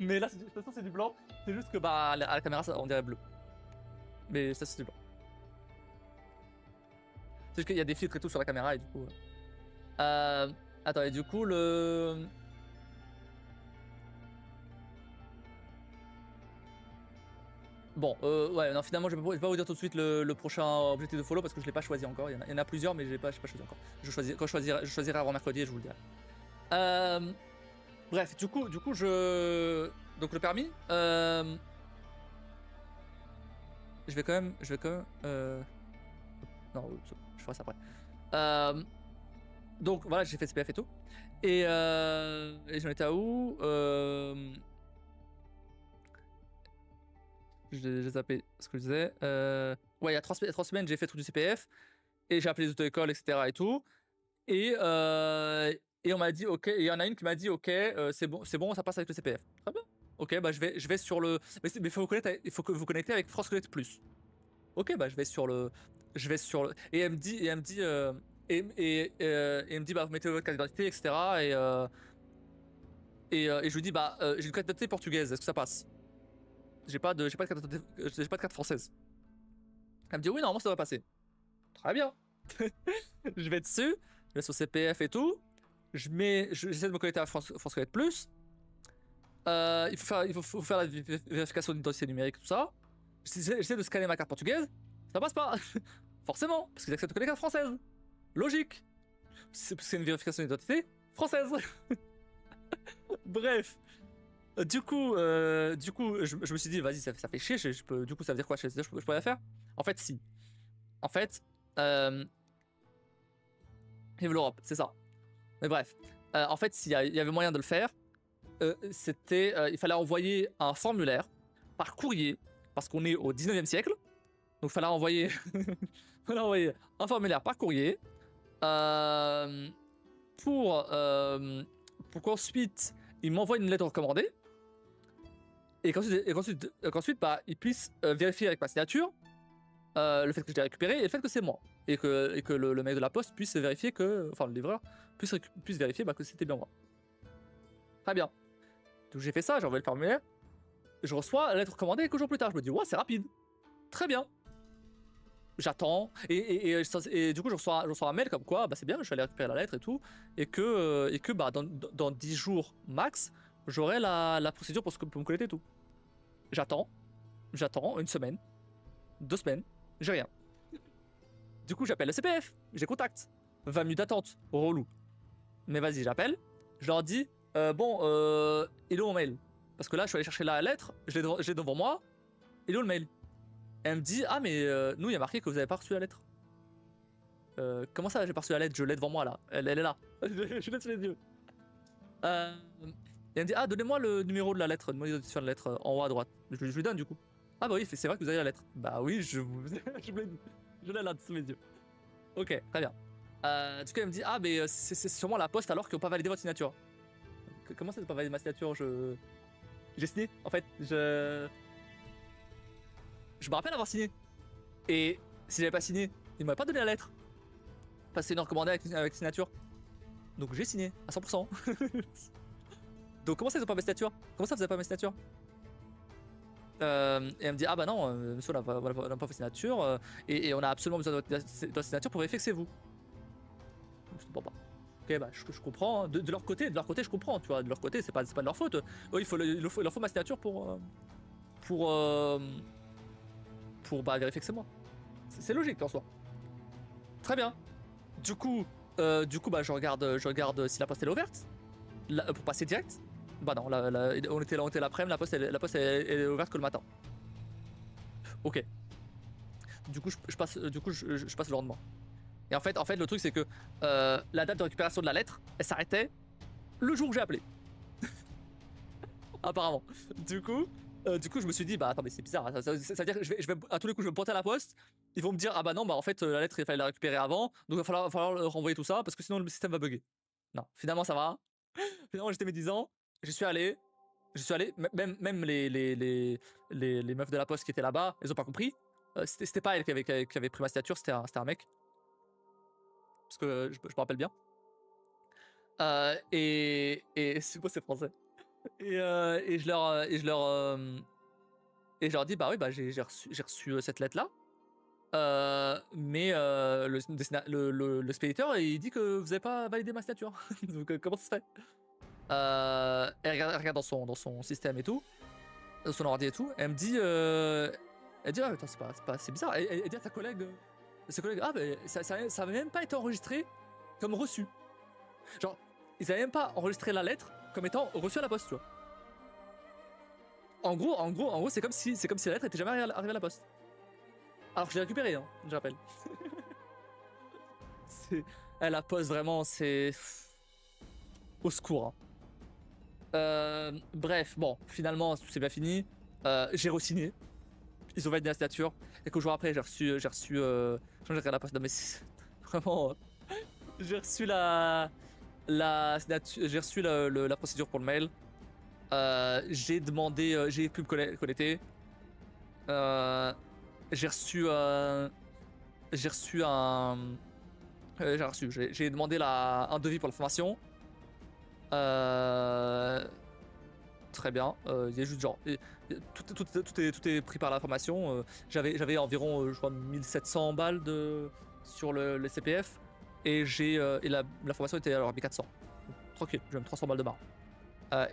Mais là, de toute façon, c'est du blanc. C'est juste que bah, à la caméra, on dirait bleu. Mais ça, c'est du blanc. C'est juste qu'il y a des filtres et tout sur la caméra et du coup. Attends, et du coup, le. Bon, ouais, non, finalement, je vais pas vous dire tout de suite le prochain objectif de follow parce que je l'ai pas choisi encore. Il y en a plusieurs, mais je l'ai pas choisi encore. Quand je choisirai avant mercredi et je vous le dirai. Bref, du coup, donc le permis. Je vais quand même. Non, je ferai ça après. Donc voilà, j'ai fait CPF et tout. Et j'en étais à où J'ai zappé ce que je disais. Ouais, il y a 3 semaines, j'ai fait tout du CPF. Et j'ai appelé les auto-écoles, etc. et tout. Et on m'a dit, ok. Et il y en a une qui m'a dit, ok, c'est bon, ça passe avec le CPF. Très bien. Ok, bah je vais sur le. Mais il faut que vous connectez avec France Connect Plus. Ok, bah je vais sur le. Et elle me dit, elle me dit, bah vous mettez votre carte d'identité, etc. Et je lui dis, bah j'ai une carte d'identité portugaise, est-ce que ça passe? J'ai pas de carte française. Elle me dit oui, normalement ça devrait passer. Très bien. Je vais dessus, je vais sur CPF et tout. J'essaie de me connecter à France Connect Plus. Il faut faire la vérification d'identité numérique, tout ça. J'essaie de scanner ma carte portugaise, ça passe pas. Forcément, parce qu'ils acceptent que les cartes françaises. Logique. C'est une vérification d'identité française. Bref. Du coup, je me suis dit, vas-y, ça fait chier. Du coup, ça veut dire quoi? Je peux la faire? En fait, si. En fait, Vive l'Europe, c'est ça. Mais bref, en fait, s'il y avait moyen de le faire, il fallait envoyer un formulaire par courrier, parce qu'on est au 19e siècle. Donc, il fallait envoyer, un formulaire par courrier pour qu'ensuite, il m'envoie une lettre recommandée. Et qu'ensuite, bah, il puisse vérifier avec ma signature le fait que je l'ai récupéré et le fait que c'est moi. Et que le mec de la poste puisse vérifier que. Enfin, le livreur puisse vérifier bah, que c'était bien moi. Très bien. Donc j'ai fait ça, j'ai envoyé le formulaire. Je reçois la lettre recommandée quelques jours plus tard. Je me dis, ouais, c'est rapide. Très bien. J'attends. Et du coup, je reçois un mail comme quoi, bah, c'est bien, je suis allé récupérer la lettre et tout. Et que bah, dans 10 jours max, j'aurai la procédure pour me connecter et tout. J'attends une semaine, 2 semaines, j'ai rien. Du coup, j'appelle le CPF, j'ai contact. 20 minutes d'attente, relou. Mais vas-y, j'appelle, je leur dis, bon, il est où mon mail? Parce que là, je suis allé chercher la lettre, je l'ai devant moi, il est où le mail? Et elle me dit, ah, mais nous, il y a marqué que vous avez pas reçu la lettre. Comment ça, j'ai pas reçu la lettre? Je l'ai devant moi là, elle est là. Je l'ai sous les yeux. Et elle me dit, ah, donnez-moi le numéro de la lettre, de l'identifiant de la lettre en haut à droite. Je lui donne du coup. Ah, bah oui, c'est vrai que vous avez la lettre. Bah oui, je l'ai là sous mes yeux. Ok, très bien. Du coup, elle me dit, ah, mais c'est sûrement la poste alors qu'ils n'ont pas validé votre signature. Comment ça, t'as pas validé ma signature? J'ai signé, en fait. Je me rappelle avoir signé. Et si j'avais pas signé, ils m'auraient pas donné la lettre. Parce que c'est une recommandée avec signature. Donc j'ai signé à 100%. Donc comment ça, ils ont pas ma signature? Comment ça, vous avez pas ma signature? Et elle me dit, ah bah non, monsieur, on n'a pas fait signature. Et on a absolument besoin de votre signature pour vérifier que c'est vous. Je ne comprends pas. Ok, bah je comprends. Hein. De leur côté, je comprends. Tu vois, de leur côté, c'est pas de leur faute. Oui, il leur faut ma signature pour bah, vérifier que c'est moi. C'est logique en soi. Très bien. Du coup, bah, je regarde si la poste elle est ouverte pour passer direct. Bah non, on était l'après-midi, la poste elle est ouverte que le matin. Ok. Du coup, je passe le lendemain. Et en fait, le truc c'est que la date de récupération de la lettre, elle s'arrêtait le jour où j'ai appelé. Apparemment. Du coup, je me suis dit, bah attends, mais c'est bizarre. Ça veut dire que je vais, à tous les coups, je vais me pointer à la poste. Ils vont me dire, ah bah non, bah en fait, la lettre, il fallait la récupérer avant. Donc il va falloir renvoyer tout ça parce que sinon le système va bugger. Non, finalement, ça va. Finalement, j'étais médisant. J'y suis allé. Même les meufs de la poste qui étaient là-bas, elles ont pas compris. C'était pas elle qui avait pris ma signature, c'était un mec. Parce que je me rappelle bien. Et c'est beau, c'est français. Et je leur dis, bah oui, bah j'ai reçu cette lettre-là. Mais le spéditeur, il dit que vous avez pas validé ma signature. Donc comment ça se fait? Elle regarde dans son système et tout, dans son ordi et tout. Elle me dit, ah, attends, c'est bizarre. Elle dit à sa collègue, ah, mais ça avait même pas été enregistré comme reçu. Genre, ils avaient même pas enregistré la lettre comme étant reçue à la poste, tu vois. En gros, c'est comme si la lettre était jamais arrivée à la poste. Alors que je l'ai récupérée, hein, je rappelle. La poste, vraiment, c'est... Au secours. Hein. Bref, bon, finalement, c'est bien fini. J'ai re-signé. Ils ont validé la signature. Et qu'au jour après, j'ai reçu... je regarde la poste, non mais c'est... Vraiment... j'ai reçu la procédure pour le mail. J'ai demandé... j'ai pu me connecter. J'ai reçu j'ai demandé un devis pour la formation. Très bien. Il y a juste genre tout est pris par la formation. J'avais environ je crois 1700 balles sur le CPF et la formation était alors 1400. Tranquille, j'ai même 300 balles de marre.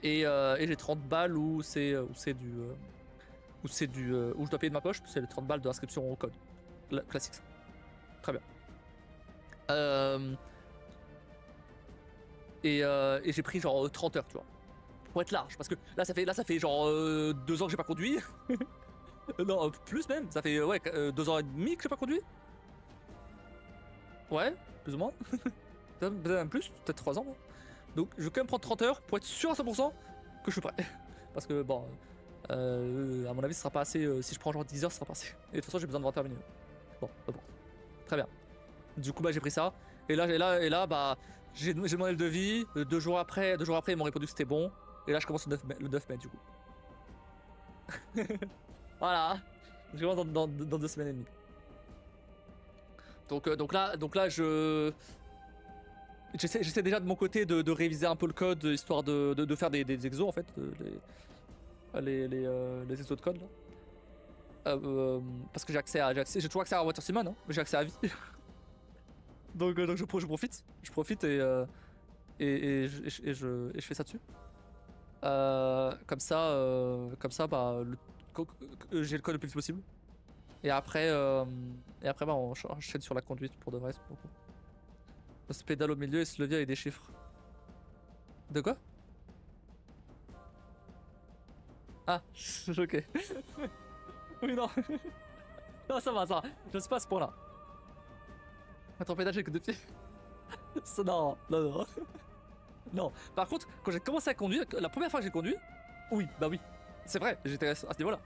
Et j'ai 30 balles où je dois payer de ma poche, c'est les 30 balles de l'inscription au code. Classique. Très bien. Et j'ai pris genre 30 heures, tu vois. Pour être large. Parce que là, ça fait genre 2 ans que j'ai pas conduit. Non, plus même. Ça fait 2 ans et demi que j'ai pas conduit. Ouais, plus ou moins. Peut-être même plus, peut-être 3 ans. Donc je vais quand même prendre 30 heures pour être sûr à 100% que je suis prêt. Parce que bon, à mon avis, ce sera pas assez. Si je prends genre 10 heures, ce sera pas assez. Et de toute façon, j'ai besoin de 21 minutes. Bon. Très bien. Du coup, bah, j'ai pris ça. Et là, bah, j'ai demandé le devis. 2 jours après, ils m'ont répondu que c'était bon. Et là, je commence le 9 mai, du coup. Voilà. Je commence dans 2 semaines et demie. Donc là, j'essaie déjà de mon côté de réviser un peu le code, histoire de faire des exos, en fait. Les exos de code, là. Parce que j'ai toujours accès à WaterSimon, hein, mais j'ai accès à vie. donc je profite et je fais ça dessus. Comme ça, bah, j'ai le code le plus vite possible. Et après, bah, on enchaîne sur la conduite pour de vrai. Ce pédale au milieu et ce levier avec des chiffres. De quoi? Ah, ok. Oui, non. Non, ça va. Je sais pas à ce point-là. Attends, pédale, j'ai que 2 pieds. Non. Non. Par contre, quand j'ai commencé à conduire, la première fois que j'ai conduit, oui, bah oui. C'est vrai, j'étais à ce niveau-là.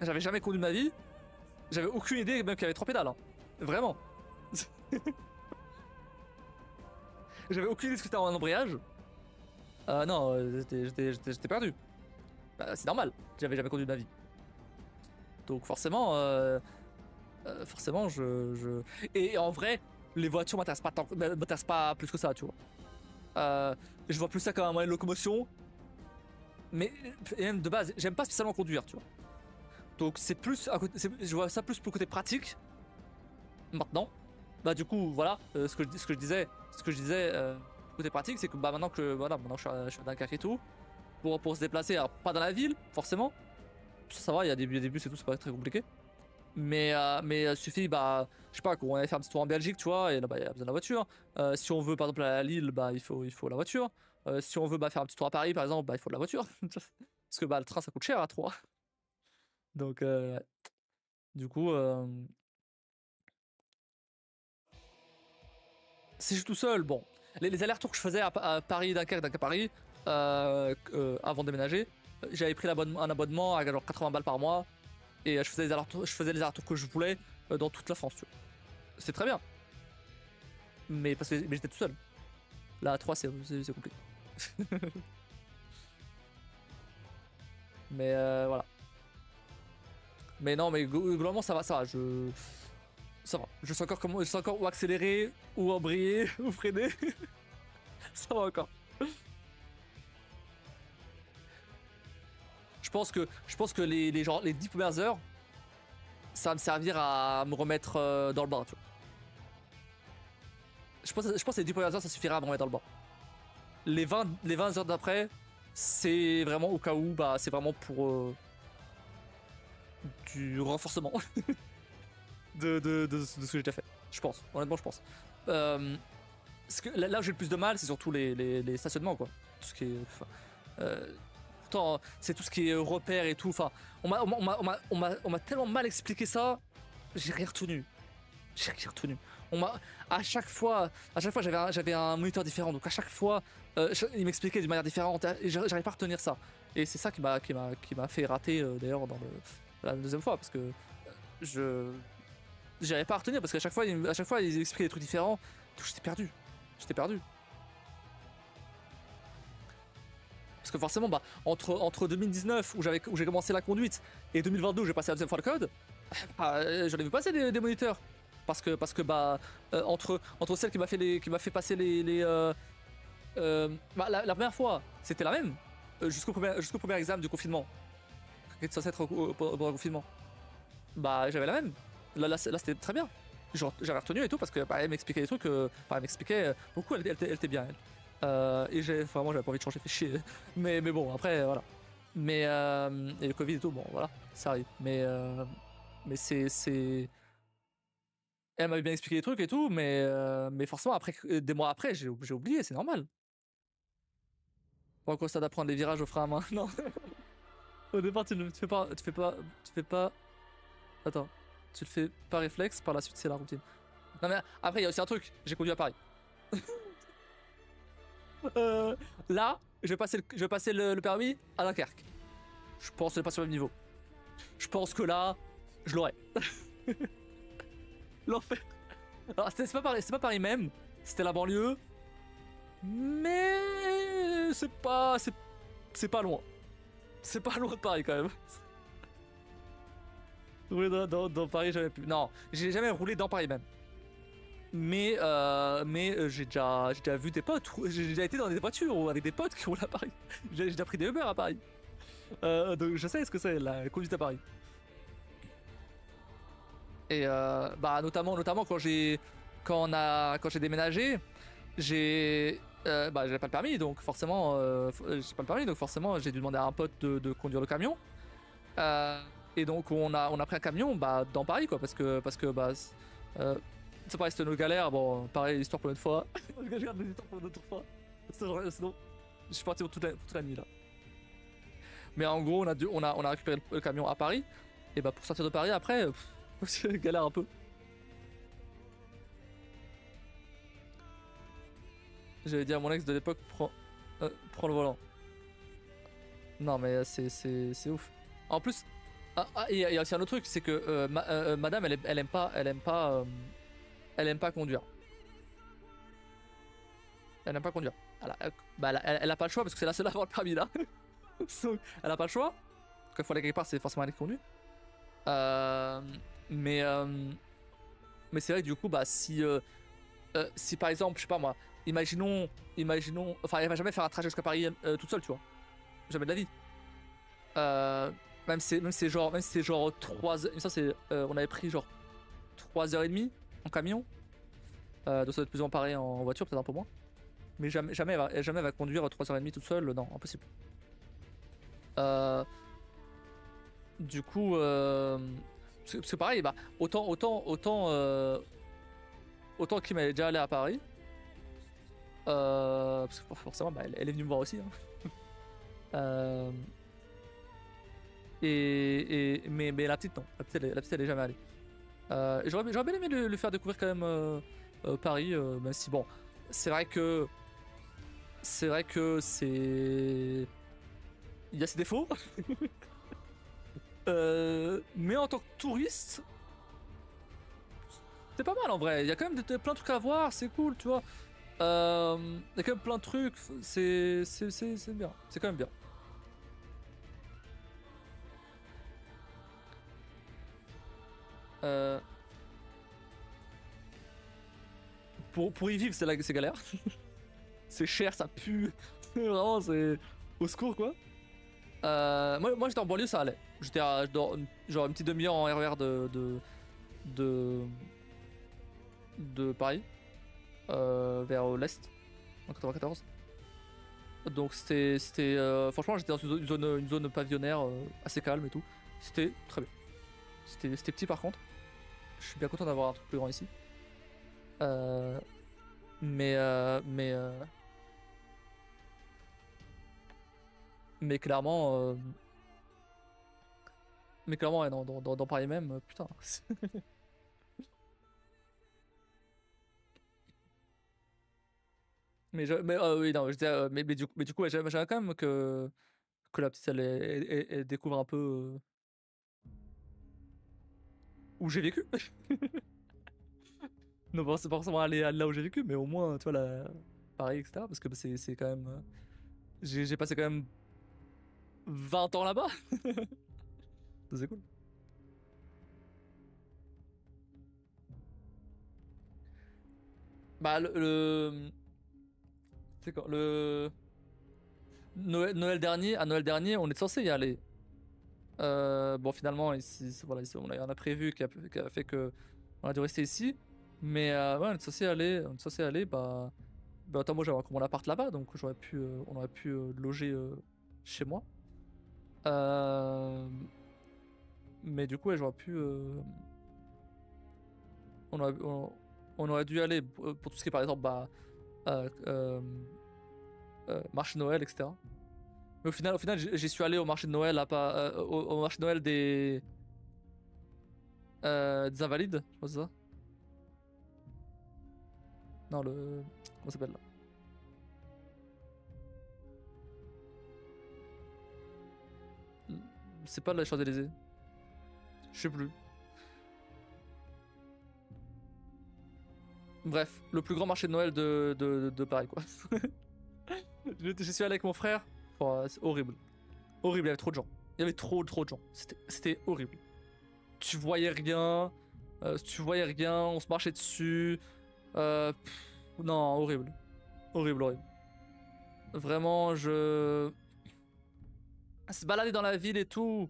J'avais jamais conduit de ma vie. J'avais aucune idée même qu'il y avait 3 pédales. Hein. Vraiment. J'avais aucune idée ce que c'était un embrayage. Non, j'étais perdu. Bah, c'est normal, j'avais jamais conduit de ma vie. Donc forcément Et en vrai, les voitures m'intéressent pas plus que ça, tu vois. Je vois plus ça comme un moyen de locomotion. Mais et même de base, j'aime pas spécialement conduire, tu vois. Donc c'est plus, je vois ça plus pour le côté pratique. Maintenant, bah du coup, voilà, ce que je disais, côté pratique, c'est que bah maintenant que maintenant je suis à Dunkerque et tout, pour se déplacer, alors pas dans la ville, forcément. Ça va, il y a des bus et tout, c'est pas très compliqué. Mais suffit, bah, je sais pas, qu'on allait faire un petit tour en Belgique, tu vois, et là, bah, il y a besoin de la voiture. Si on veut, par exemple, aller à Lille, bah, il faut la voiture. Si on veut, bah, faire un petit tour à Paris, par exemple, bah, il faut de la voiture. Parce que, bah, le train, ça coûte cher à 3. Donc, du coup, si je suis tout seul, bon. Les allers-retours que je faisais à Paris, Dunkerque, Paris, avant de déménager, j'avais pris un abonnement à genre 80 balles par mois. Et je faisais les allers-retours que je voulais dans toute la France, tu vois. C'est très bien. Mais j'étais tout seul. Là, à 3, c'est compliqué. Mais voilà. Mais non, mais globalement, ça va. Ça va. Je sais encore où accélérer, où embrayer, où freiner. Ça va encore. Je pense que les 10 premières heures, ça va me servir à me remettre dans le bain, tu vois. Je pense que les 10 premières heures, ça suffira à me remettre dans le bain. Les 20 heures d'après, c'est vraiment au cas où, bah, c'est vraiment pour du renforcement de ce que j'ai déjà fait. Je pense, honnêtement, je pense. Là où j'ai le plus de mal, c'est surtout les stationnements, quoi. Tout ce qui est. Pourtant, c'est tout ce qui est repères et tout. Enfin, on m'a tellement mal expliqué ça, j'ai rien retenu. J'ai rien retenu. On m'a à chaque fois j'avais un moniteur différent, donc à chaque fois il m'expliquait d'une manière différente et j'arrivais pas à retenir ça. Et c'est ça qui m'a fait rater d'ailleurs la deuxième fois parce que je j'arrivais pas à retenir parce qu'à chaque fois ils expliquaient des trucs différents. Donc j'étais perdu. J'étais perdu. Parce que forcément, bah, entre 2019 où j'ai commencé la conduite et 2022 où j'ai passé la deuxième fois le code, bah, j'en ai vu passer des moniteurs. Parce que bah entre celle qui m'a fait passer bah, la première fois c'était la même jusqu'au premier examen du confinement qui était censé être pendant le confinement, bah j'avais la même. Là c'était très bien, genre j'avais retenu et tout parce que bah, elle m'expliquait des trucs elle m'expliquait beaucoup, elle était bien elle. Et vraiment j'avais pas envie de changer, fait chier. Mais bon après voilà, mais et le Covid et tout, bon voilà, ça arrive, mais c'est elle m'avait bien expliqué les trucs et tout, mais forcément, après, des mois après, j'ai oublié, c'est normal. Pas quoi ça d'apprendre les virages au frein à main, non. Au départ, tu fais pas. Attends, tu le fais par réflexe, par la suite, c'est la routine. Non, mais après, il y a aussi un truc, j'ai conduit à Paris. Là, je vais passer le permis à Dunkerque. Je pense que c'est pas sur le même niveau. Je pense que là, je l'aurai. L'enfer. Alors, c'est pas Paris même, c'était la banlieue. Mais c'est pas loin. C'est pas loin de Paris quand même. Rouler dans Paris, j'avais pu. Non, j'ai jamais roulé dans Paris même. Mais j'ai déjà vu des potes. J'ai déjà été dans des voitures avec des potes qui roulent à Paris. J'ai déjà pris des Uber à Paris. Donc je sais ce que c'est la conduite à Paris. Et bah notamment quand j'ai déménagé, j'avais pas le permis, donc forcément j'ai dû demander à un pote de conduire le camion. Et donc on a pris un camion bah dans Paris quoi, parce que bah c'est pareil, c'était nos galères. Bon pareil, histoire pour une fois. Je garde mes histoires pour une autre fois. Sinon je suis parti pour toute la nuit là. Mais en gros on a récupéré le camion à Paris. Et bah pour sortir de Paris après galère un peu. J'avais dit à mon ex de l'époque, prends le volant. Non mais c'est ouf. En plus, il y a aussi un autre truc, c'est que madame elle aime pas conduire. Elle n'aime pas conduire. Elle a pas le choix parce que c'est la seule à avoir le permis là. So, elle a pas le choix. Quand il faut aller quelque part, c'est forcément elle qui conduit. Euh, mais mais c'est vrai que du coup, bah si par exemple, je sais pas moi, imaginons, enfin elle va jamais faire un trajet jusqu'à Paris toute seule, tu vois. Jamais de la vie. Euh, même si c'est genre 3 heures, ça c'est, on avait pris genre 3h30 en camion. Donc ça doit être plus ou moins pareil en voiture, peut-être un peu moins. Mais jamais elle va conduire 3h30 toute seule, non, impossible. Euh, du coup, parce que pareil, bah, autant Kim elle est déjà allée à Paris. Parce que forcément, bah, elle est venue me voir aussi. Hein. Euh, mais la petite, non. La petite, elle est jamais allée. J'aurais bien aimé le faire découvrir quand même Paris, même si bon, c'est vrai que c'est il y a ses défauts. Mais en tant que touriste, c'est pas mal en vrai. Il y a quand même plein de trucs à voir, c'est cool, tu vois. Il y a quand même plein de trucs, c'est bien, c'est quand même bien. Euh, pour y vivre, c'est galère. C'est cher, ça pue. Vraiment, c'est au secours quoi. Moi j'étais en banlieue, ça allait. J'étais genre une petite demi-heure en RER de, de Paris, vers l'est, en 94. Donc franchement, j'étais dans une zone pavillonnaire assez calme et tout. C'était très bien. C'était petit par contre. Je suis bien content d'avoir un truc plus grand ici. Euh, mais, euh, mais, euh, mais clairement, ouais, dans Paris même, putain. Mais oui, non, je disais, mais du coup, ouais, j'aimerais quand même que la petite elle découvre un peu où j'ai vécu. Non, c'est pas forcément aller là où j'ai vécu, mais au moins, tu vois, Paris, etc. Parce que bah, c'est quand même. J'ai passé quand même 20 ans là-bas. C'est cool. Bah, c'est quand le Noël dernier, on est censé y aller. Bon, finalement, voilà, on a prévu qui a fait que on a dû rester ici. Mais ouais, on est censé aller, bah attends, moi j'avais encore mon appart là-bas, donc on aurait pu loger chez moi. Euh, mais du coup, ouais, on aurait, on aurait dû aller pour tout ce qui est par exemple, bah, euh, euh, marché de Noël, etc. Mais au final, j'y suis allé au marché de Noël, au marché de Noël des Invalides, je crois que c'est ça. Non, comment ça s'appelle là? C'est pas la Champs-Élysées. Je sais plus. Bref, le plus grand marché de Noël de Paris, quoi. J'y suis allé avec mon frère. Oh, c'est horrible. Horrible, il y avait trop de gens. Il y avait trop de gens. C'était horrible. Tu voyais rien. Tu voyais rien, on se marchait dessus. Non, horrible. Horrible. Vraiment, se balader dans la ville et tout,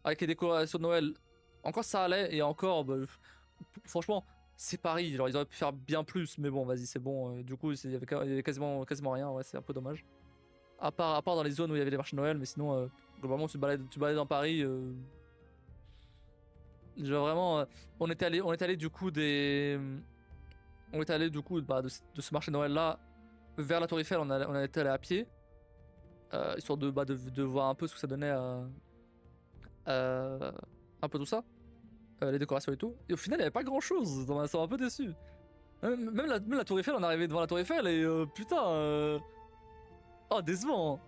avec les décorations de Noël, encore ça allait, et encore, bah, franchement, c'est Paris, genre ils auraient pu faire bien plus, mais bon, vas-y, c'est bon. Du coup, il y avait quasiment rien, ouais, c'est un peu dommage. À part dans les zones où il y avait les marchés de Noël, mais sinon, globalement, tu te balades dans Paris. Genre vraiment, on est allé du coup on est allé du coup bah, de ce marché de Noël là vers la Tour Eiffel, on est allé à pied, histoire de voir un peu ce que ça donnait euh, un peu tout ça, les décorations et tout. Et au final, il n'y avait pas grand chose, ça m'a un peu déçu. Même la Tour Eiffel, on est arrivé devant la Tour Eiffel et putain, oh décevant.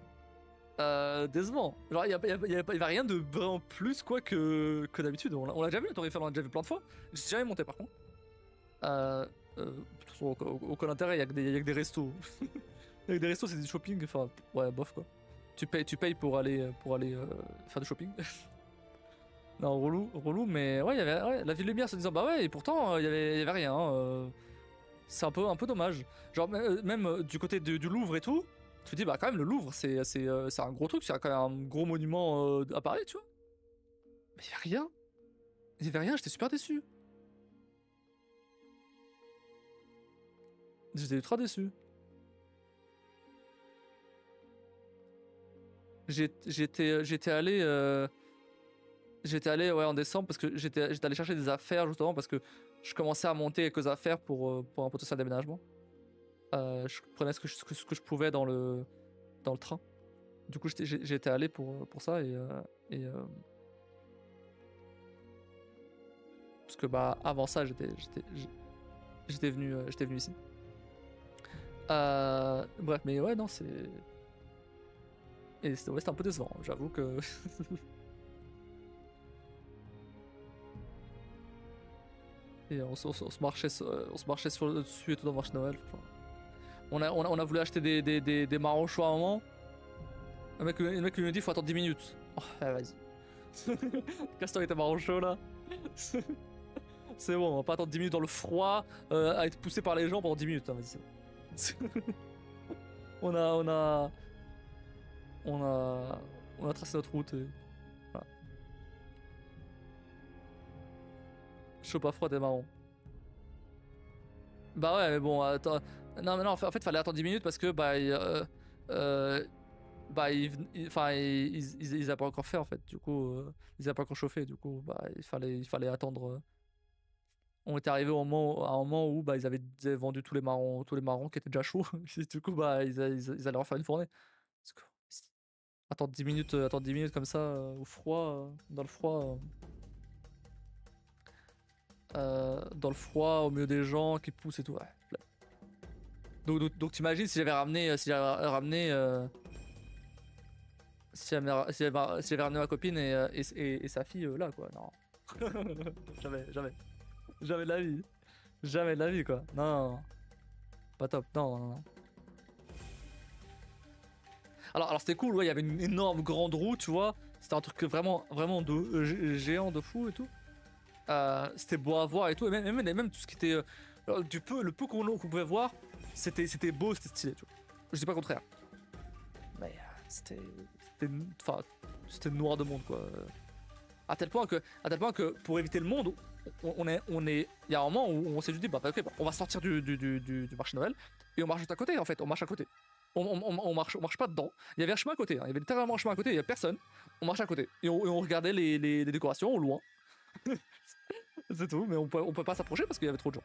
Décevant. Genre, il y avait rien de vraiment plus quoi que d'habitude. On l'a déjà vu la Tour Eiffel, on l'a déjà vu plein de fois. Je suis jamais monté par contre. Euh, aucun intérêt, y a que des restos. Y a que des restos, c'est du shopping, enfin, ouais, bof quoi. Tu payes pour aller faire du shopping. Non, relou, mais ouais, ouais, la ville lumière se disant, bah ouais, et pourtant, y avait rien. C'est un peu dommage. Genre, même du côté du Louvre et tout, tu te dis, bah quand même, le Louvre, c'est un gros truc, c'est quand même un gros monument à Paris, tu vois. Mais y avait rien. Y avait rien, j'étais super déçu. J'étais ultra déçu. J'étais allé. J'étais allé ouais, en décembre parce que j'étais allé chercher des affaires justement parce que je commençais à monter quelques affaires pour un potentiel déménagement. Je prenais ce que je pouvais dans le train. Du coup, j'étais allé pour ça et parce que bah avant ça, j'étais venu ici. Bref, mais ouais, non, c'est. Et c'était un peu décevant, j'avoue que. Et on se marchait sur le dessus et tout dans le marché de Noël. Enfin, on a voulu acheter des marrons chauds à un moment. Le mec lui me dit faut attendre 10 minutes. Oh, vas-y. Castor était marron chaud là. C'est bon, on va pas attendre 10 minutes dans le froid à être poussé par les gens pendant 10 minutes. Hein, vas-y. On a tracé notre route et voilà. Chaud pas froid des marrons. Bah ouais, mais bon, attends. Non, en fait, fallait attendre 10 minutes parce que bah ils avaient pas encore fait en fait. Du coup, ils avaient pas encore chauffé. Du coup, bah il fallait attendre. On était arrivé à un moment où bah ils avaient vendu tous les marrons qui étaient déjà chauds. Du coup, bah ils allaient refaire une fournée. Parce que, attendre 10 minutes comme ça au froid, dans le froid. Dans le froid, au milieu des gens qui poussent et tout. Ouais. Donc t'imagines si j'avais ramené, si j'avais ramené ma copine et sa fille là quoi. Non. Jamais de la vie. Jamais de la vie quoi. Non. Pas top. Non. Alors c'était cool, ouais, il y avait une énorme grande roue, tu vois. C'était un truc vraiment géant de fou et tout. C'était beau à voir et tout. Et même tout ce qui était. Le peu qu'on pouvait voir, c'était beau, c'était stylé, tu vois. Je dis pas le contraire. Mais c'était noir de monde, quoi. À tel point que pour éviter le monde, il y a un moment où on s'est dit, bah, ok, bah, on va sortir du marché Noël et on marche juste à côté, en fait. On marche à côté. On marche pas dedans. Il y avait un chemin à côté. Hein. Il y avait littéralement un chemin à côté, il y a personne. On marche à côté. Et on regardait les décorations au loin. C'est tout, mais on peut pas s'approcher parce qu'il y avait trop de gens.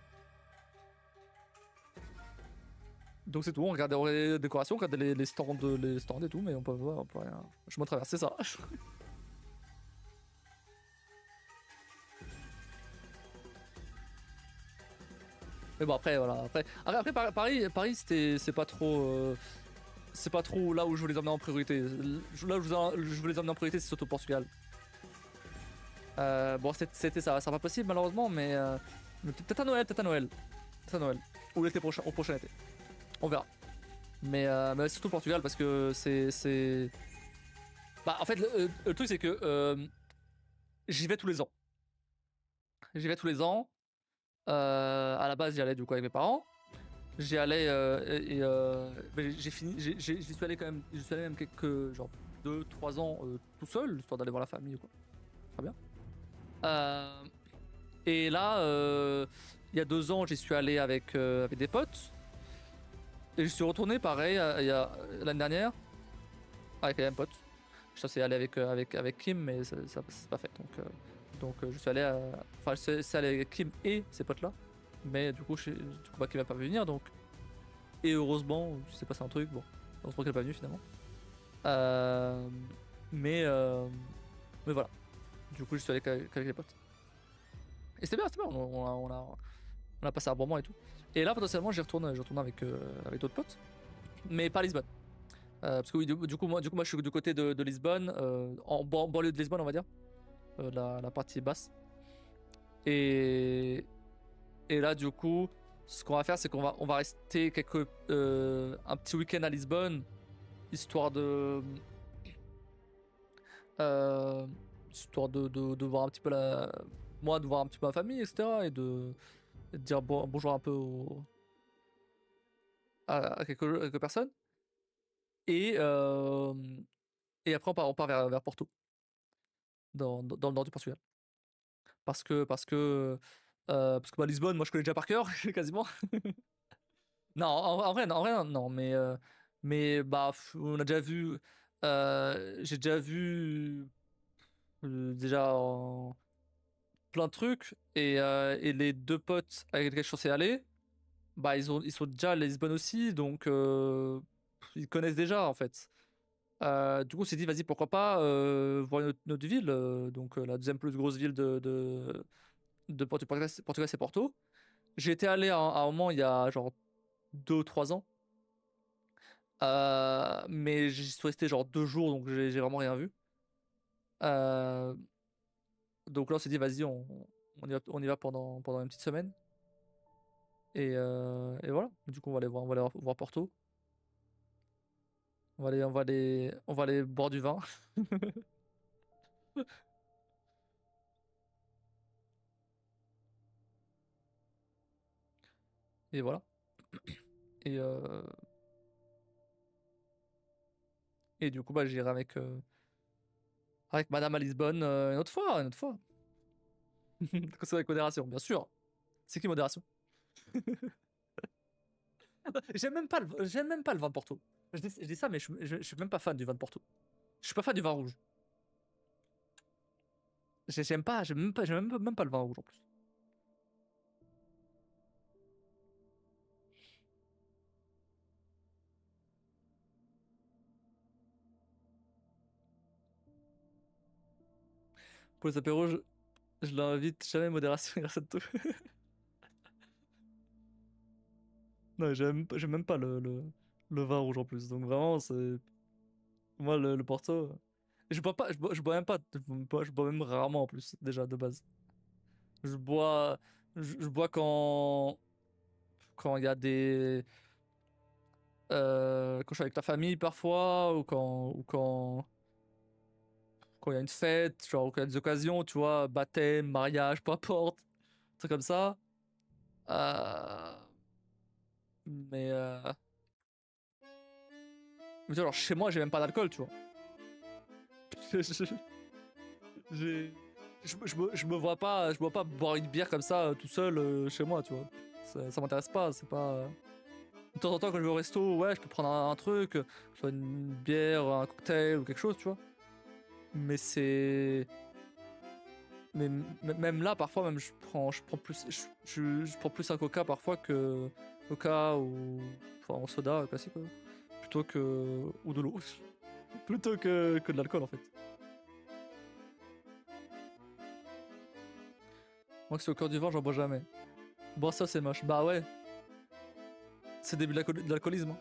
Donc c'est tout, on regardait les décorations, on regardait les stands et tout, mais on peut rien. Je me traverse, c'est ça. Mais bon après voilà, après Paris c'est pas trop là où je voulais les emmener en priorité. Là où je voulais les emmener en priorité c'est surtout au Portugal. Bon c'était ça sera pas possible malheureusement mais peut-être à Noël. Peut-être à Noël. Ou l'été prochain, au prochain été. On verra. Mais surtout le Portugal parce que c'est. Bah en fait le truc c'est que j'y vais tous les ans. J'y vais tous les ans. À la base j'y allais du coup avec mes parents. J'y allais j'ai fini. J'y suis allé quand même. J'y suis allé même quelques genre 2-3 ans tout seul, histoire d'aller voir la famille quoi. Très bien. Et là il y a 2 ans j'y suis allé avec des potes. Et je suis retourné pareil l'année dernière avec les mêmes potes. Je suis allé avec Kim mais c'est pas fait donc je suis allé enfin je suis allé avec Kim et ses potes là mais du coup bah, Kim va pas venir donc et heureusement il s'est passé un truc bon heureusement qu'elle est pas venue finalement euh, mais voilà du coup je suis allé qu'avec les potes et c'était bien on a passé un bon moment et tout et là potentiellement j'y retourne avec d'autres potes mais pas à Lisbonne. Parce que oui, du coup, moi, je suis du côté de Lisbonne, en banlieue de Lisbonne, on va dire, la partie basse. Et là, du coup, Ce qu'on va faire, c'est on va rester un petit week-end à Lisbonne, histoire euh, de voir un petit peu moi, de voir un petit peu ma famille, etc. Et de dire bonjour un peu à quelques personnes. Et, euh, et après, on part vers Porto, dans le nord du Portugal. Parce que bah, Lisbonne, moi je connais déjà par cœur, quasiment. Non, en vrai, non, mais bah, on a déjà vu, j'ai déjà vu déjà plein de trucs, et les deux potes avec lesquels je suis censé aller, bah, ils sont déjà à Lisbonne aussi, donc ils connaissent déjà en fait. Du coup, on s'est dit, vas-y, pourquoi pas voir notre ville, donc la deuxième plus grosse ville de Portugal, c'est Porto. J'ai été allé à un moment il y a genre 2 ou 3 ans. Mais j'y suis resté genre 2 jours, donc j'ai vraiment rien vu. Euh, donc là, on s'est dit, vas-y, on y va pendant une petite semaine. Et voilà. Du coup, on va aller voir Porto. On va aller boire du vin. Et voilà. Et, euh, et du coup, bah, j'irai avec Madame à Lisbonne une autre fois, une autre fois. C'est avec modération, bien sûr. C'est qui modération? J'aime même pas le vin de Porto. Je dis ça, mais je suis même pas fan du vin de Porto. Je suis pas fan du vin rouge. J'aime même pas le vin rouge en plus. Pour les apéros, je l'invite jamais modération grâce à tout. Non, j'aime même pas le vin rouge en plus. Donc vraiment, c'est. Moi, le Porto. Je bois pas, je bois même pas. Je bois même rarement en plus, déjà, de base. Je bois. Je bois quand il y a quand je suis avec la famille parfois, quand il y a une fête, genre, quand il y a des occasions, tu vois, baptême, mariage, peu importe, trucs comme ça. Euh, mais, mais tu vois, genre, chez moi, j'ai même pas d'alcool, tu vois. J'ai- je me vois pas, je me vois pas boire une bière comme ça tout seul chez moi, tu vois. Ça m'intéresse pas, c'est pas. De temps en temps, quand je vais au resto, ouais, je peux prendre un truc, soit une bière, un cocktail ou quelque chose, tu vois. Mais c'est. Même là, parfois, même je prends plus, je prends plus un coca parfois que coca ou enfin en soda classique, quoi. Plutôt que ou de l'eau, plutôt que de l'alcool en fait. Moi, que c'est au cœur du vin, j'en bois jamais. Boire ça, c'est moche. Bah ouais, c'est début de l'alcoolisme, hein.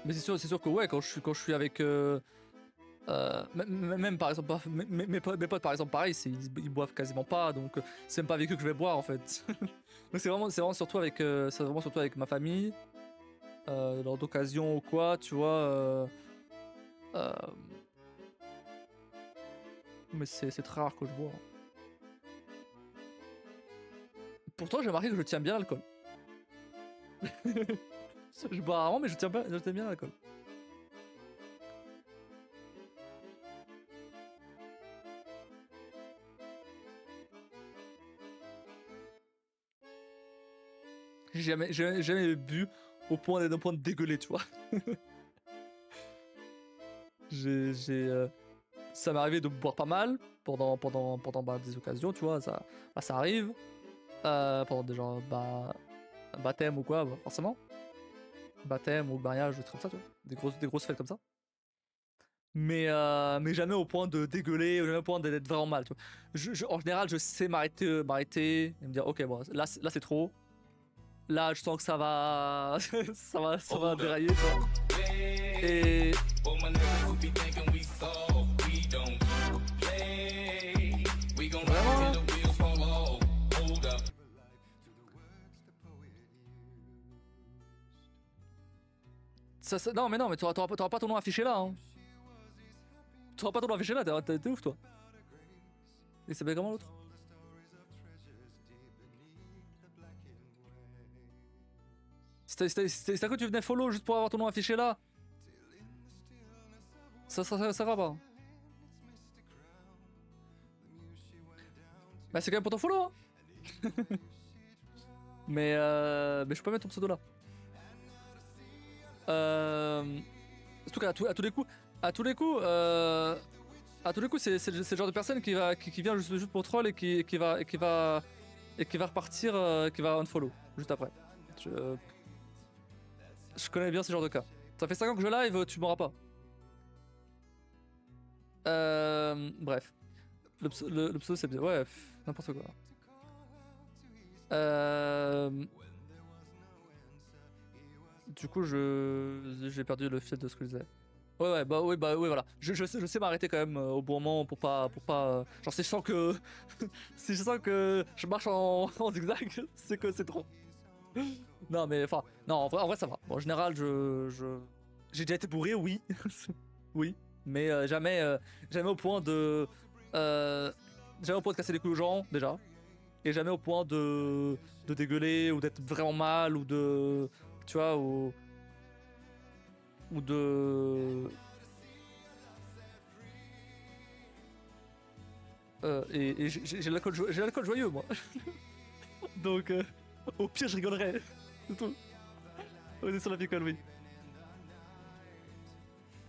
Mais c'est sûr que ouais, quand je suis avec même par exemple, mes potes par exemple, pareil, ils boivent quasiment pas, donc c'est même pas avec eux que je vais boire en fait. Donc c'est vraiment surtout avec ma famille, lors d'occasion ou quoi, tu vois. Euh, mais c'est très rare que je bois. Pourtant, j'ai remarqué que je tiens bien l'alcool. Je bois rarement, mais je tiens bien l'alcool. J'ai jamais bu d'un point de dégueuler, tu vois. Ça m'est arrivé de boire pas mal pendant bah, des occasions, tu vois, ça arrive. Pendant des genre, bah, un baptême ou quoi, bah, forcément. Baptême ou mariage, des trucs comme ça, tu vois. Des grosses fêtes comme ça. Mais jamais au point de dégueuler, jamais au point d'être vraiment mal, tu vois. En général, je sais m'arrêter et me dire, ok, bon, là c'est trop. Là, je sens que ça va, ça va dérailler, tu vois. Et Non, mais t'auras pas ton nom affiché là. Hein. T'auras pas ton nom affiché là, t'es ouf toi. Il s'appelle comment l'autre? C'était à quoi tu venais follow juste pour avoir ton nom affiché là? Ça va pas. Bah c'est quand même pour ton follow hein. Mais je peux pas mettre ton pseudo là. En tout cas, à tous les coups, à tous les coups, à tous les coups, c'est le genre de personne qui vient juste pour troll et qui va repartir, qui va unfollow juste après. Je connais bien ce genre de cas. Ça fait 5 ans que je live, tu m'auras pas. Bref. Le pseudo c'est bien. Ouais, n'importe quoi. Du coup, j'ai perdu le fil de ce que je disais. Bah oui, voilà. Je sais m'arrêter quand même au bon moment pour pas. Genre, si je sens que. Si je sens que je marche en zigzag, c'est que c'est trop. Non, mais enfin. Non, en vrai, ça va. Bon, en général, j'ai déjà été bourré, oui. Oui. Mais jamais au point de. Jamais au point de casser les couilles aux gens, déjà. Et jamais au point de dégueuler ou d'être vraiment mal ou de. Tu vois, ou de. Et j'ai l'alcool joyeux, moi. Donc, au pire, je rigolerais. C'est tout. On est sur la picole, oui.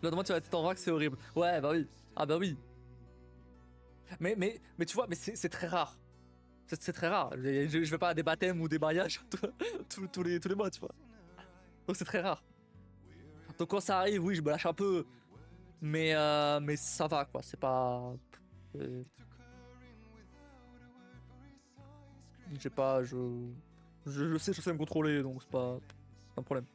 Là, demain, tu vas être en vrac, c'est horrible. Ouais, bah oui. Ah, bah oui. Mais tu vois, mais c'est très rare. C'est très rare. Je vais pas à des baptêmes ou des mariages tous les mois, tu vois. Donc, c'est très rare. Donc, quand ça arrive, oui, je me lâche un peu. Mais ça va, quoi. C'est pas. euh, J'ai pas. Je sais me contrôler, donc c'est pas un problème.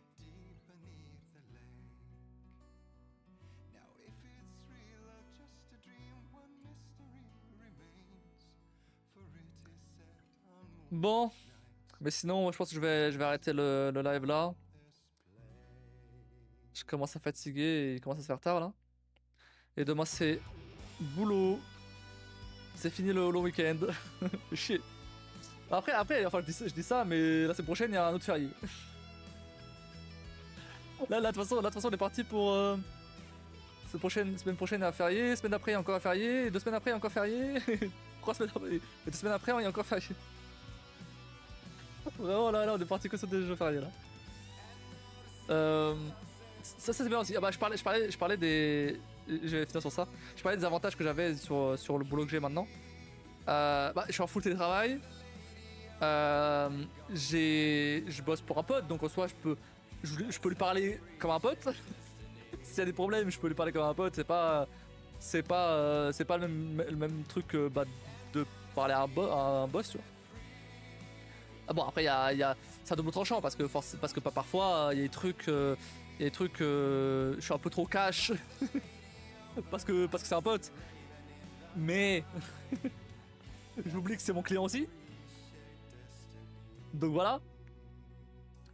Bon, mais sinon, moi, je pense que je vais arrêter le live là. Je commence à fatiguer et il commence à se faire tard là. Et demain, c'est boulot. C'est fini le long week-end. Chier. Après, enfin, je dis ça, mais la semaine prochaine, il y a un autre férié. De toute façon, on est parti pour. Semaine prochaine, il y a un férié. Semaine d'après, il y a encore un férié. Et 2 semaines après, il y a encore férié. 3 semaines après. Et 2 semaines après, il y a encore férié. Vraiment, là, on est parti que sur des jeux fériés là. Euh, ça c'est bien aussi. Ah bah je parlais des. Je vais finir sur ça. Je parlais des avantages que j'avais sur le boulot que j'ai maintenant. Bah je suis en full télétravail. Je bosse pour un pote, donc en soi je peux lui parler comme un pote. S'il y a des problèmes, je peux lui parler comme un pote. C'est pas le même truc bah, de parler à un boss, tu vois. Ah bon après il y a c'est un double tranchant parce que pas parfois il y a des trucs je suis un peu trop cash parce que c'est un pote mais j'oublie que c'est mon client aussi donc voilà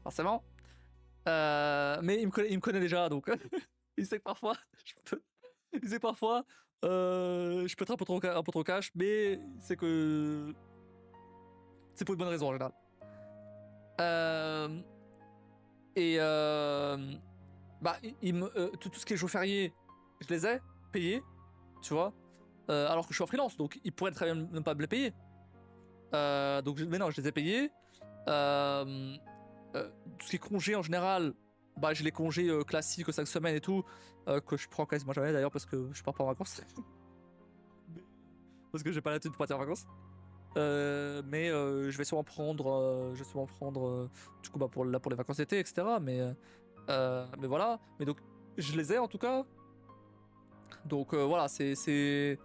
forcément mais il me connaît déjà donc il sait que parfois je peux il sait que parfois je peux être un peu trop cash mais c'est que c'est pour une bonne raison en général euh, et bah tout ce qui est jours fériés je les ai payés tu vois alors que je suis en freelance donc ils pourraient très bien ne pas me les payer mais non je les ai payés euh, tout ce qui est congé en général bah j'ai les congés classiques aux 5 semaines et tout que je prends quasiment jamais d'ailleurs parce que je pars pas en vacances parce que j'ai pas la thune pour partir en vacances je vais souvent prendre du coup bah pour les vacances d'été etc mais voilà mais donc je les ai en tout cas donc voilà j'ai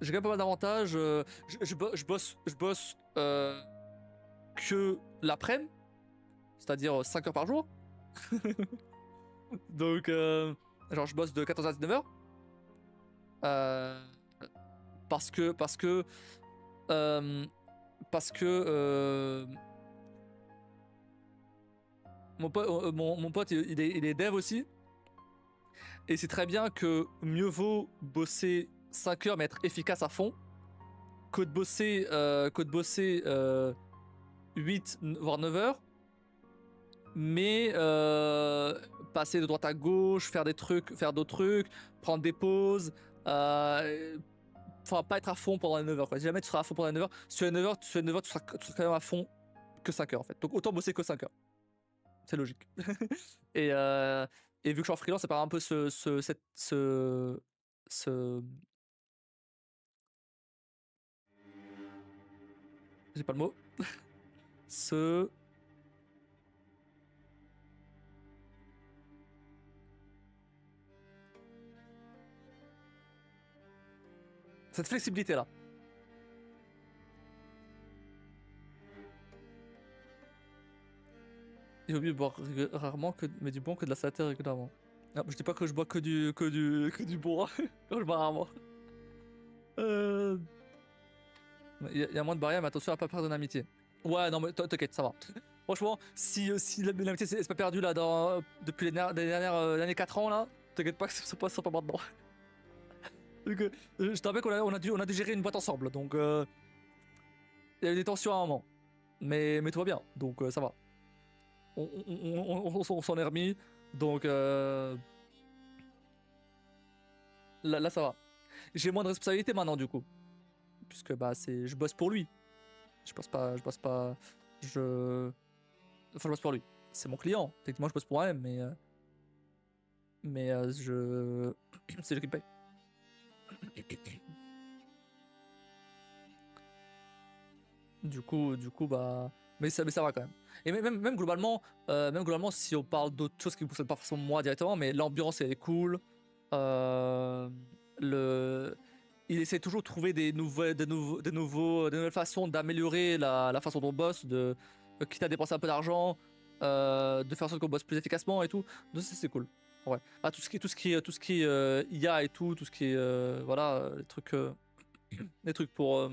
quand même pas mal d'avantages je bosse que l'après-midi c'est-à-dire 5 heures par jour donc genre je bosse de 14h à 19h euh, parce que parce que parce que Mon pote il est dev aussi. Et c'est très bien que mieux vaut bosser 5 heures mais être efficace à fond que de bosser 8 voire 9 heures mais passer de droite à gauche, faire d'autres trucs, prendre des pauses, enfin pas être à fond pendant les 9 heures quoi. Si jamais tu seras à fond pendant les 9 heures, sur les 9 heures, tu seras quand même à fond que 5 heures en fait. Donc autant bosser que 5 heures. C'est logique. et, euh, et vu que je suis en freelance, c'est pas un peu ce... J'ai pas le mot. ce... Cette flexibilité là. J'ai oublié de boire rarement, mais du bon que de la santé régulièrement. Non, je dis pas que je bois que du bon quand je bois rarement. Il y a moins de barrières, mais attention à pas perdre une amitié. Ouais, non, mais t'inquiète, ça va. Franchement, si l'amitié c'est pas perdu là depuis les dernières 4 ans là, t'inquiète pas que ça passe pas maintenant. Donc, je te rappelle on a dû gérer une boîte ensemble, donc il y a eu des tensions à un moment. Mais tout va bien, donc ça va. On s'en est remis, donc là ça va. J'ai moins de responsabilités maintenant du coup, puisque bah je bosse pour lui. Je bosse pas, enfin je bosse pour lui. C'est mon client. Techniquement je bosse pour elle, mais c'est lui qui me paye. Du coup bah mais ça va quand même. Et même globalement, si on parle d'autres choses qui ne concernent pas forcément moi directement, mais l'ambiance elle est cool. Euh, le Il essaie toujours de trouver des nouvelles façons d'améliorer la façon dont on bosse, quitte à dépenser un peu d'argent, de faire en sorte qu'on bosse plus efficacement et tout. Donc ça, c'est cool. Ouais. Ah, tout ce qui est IA et tout ce qui est voilà, les trucs pour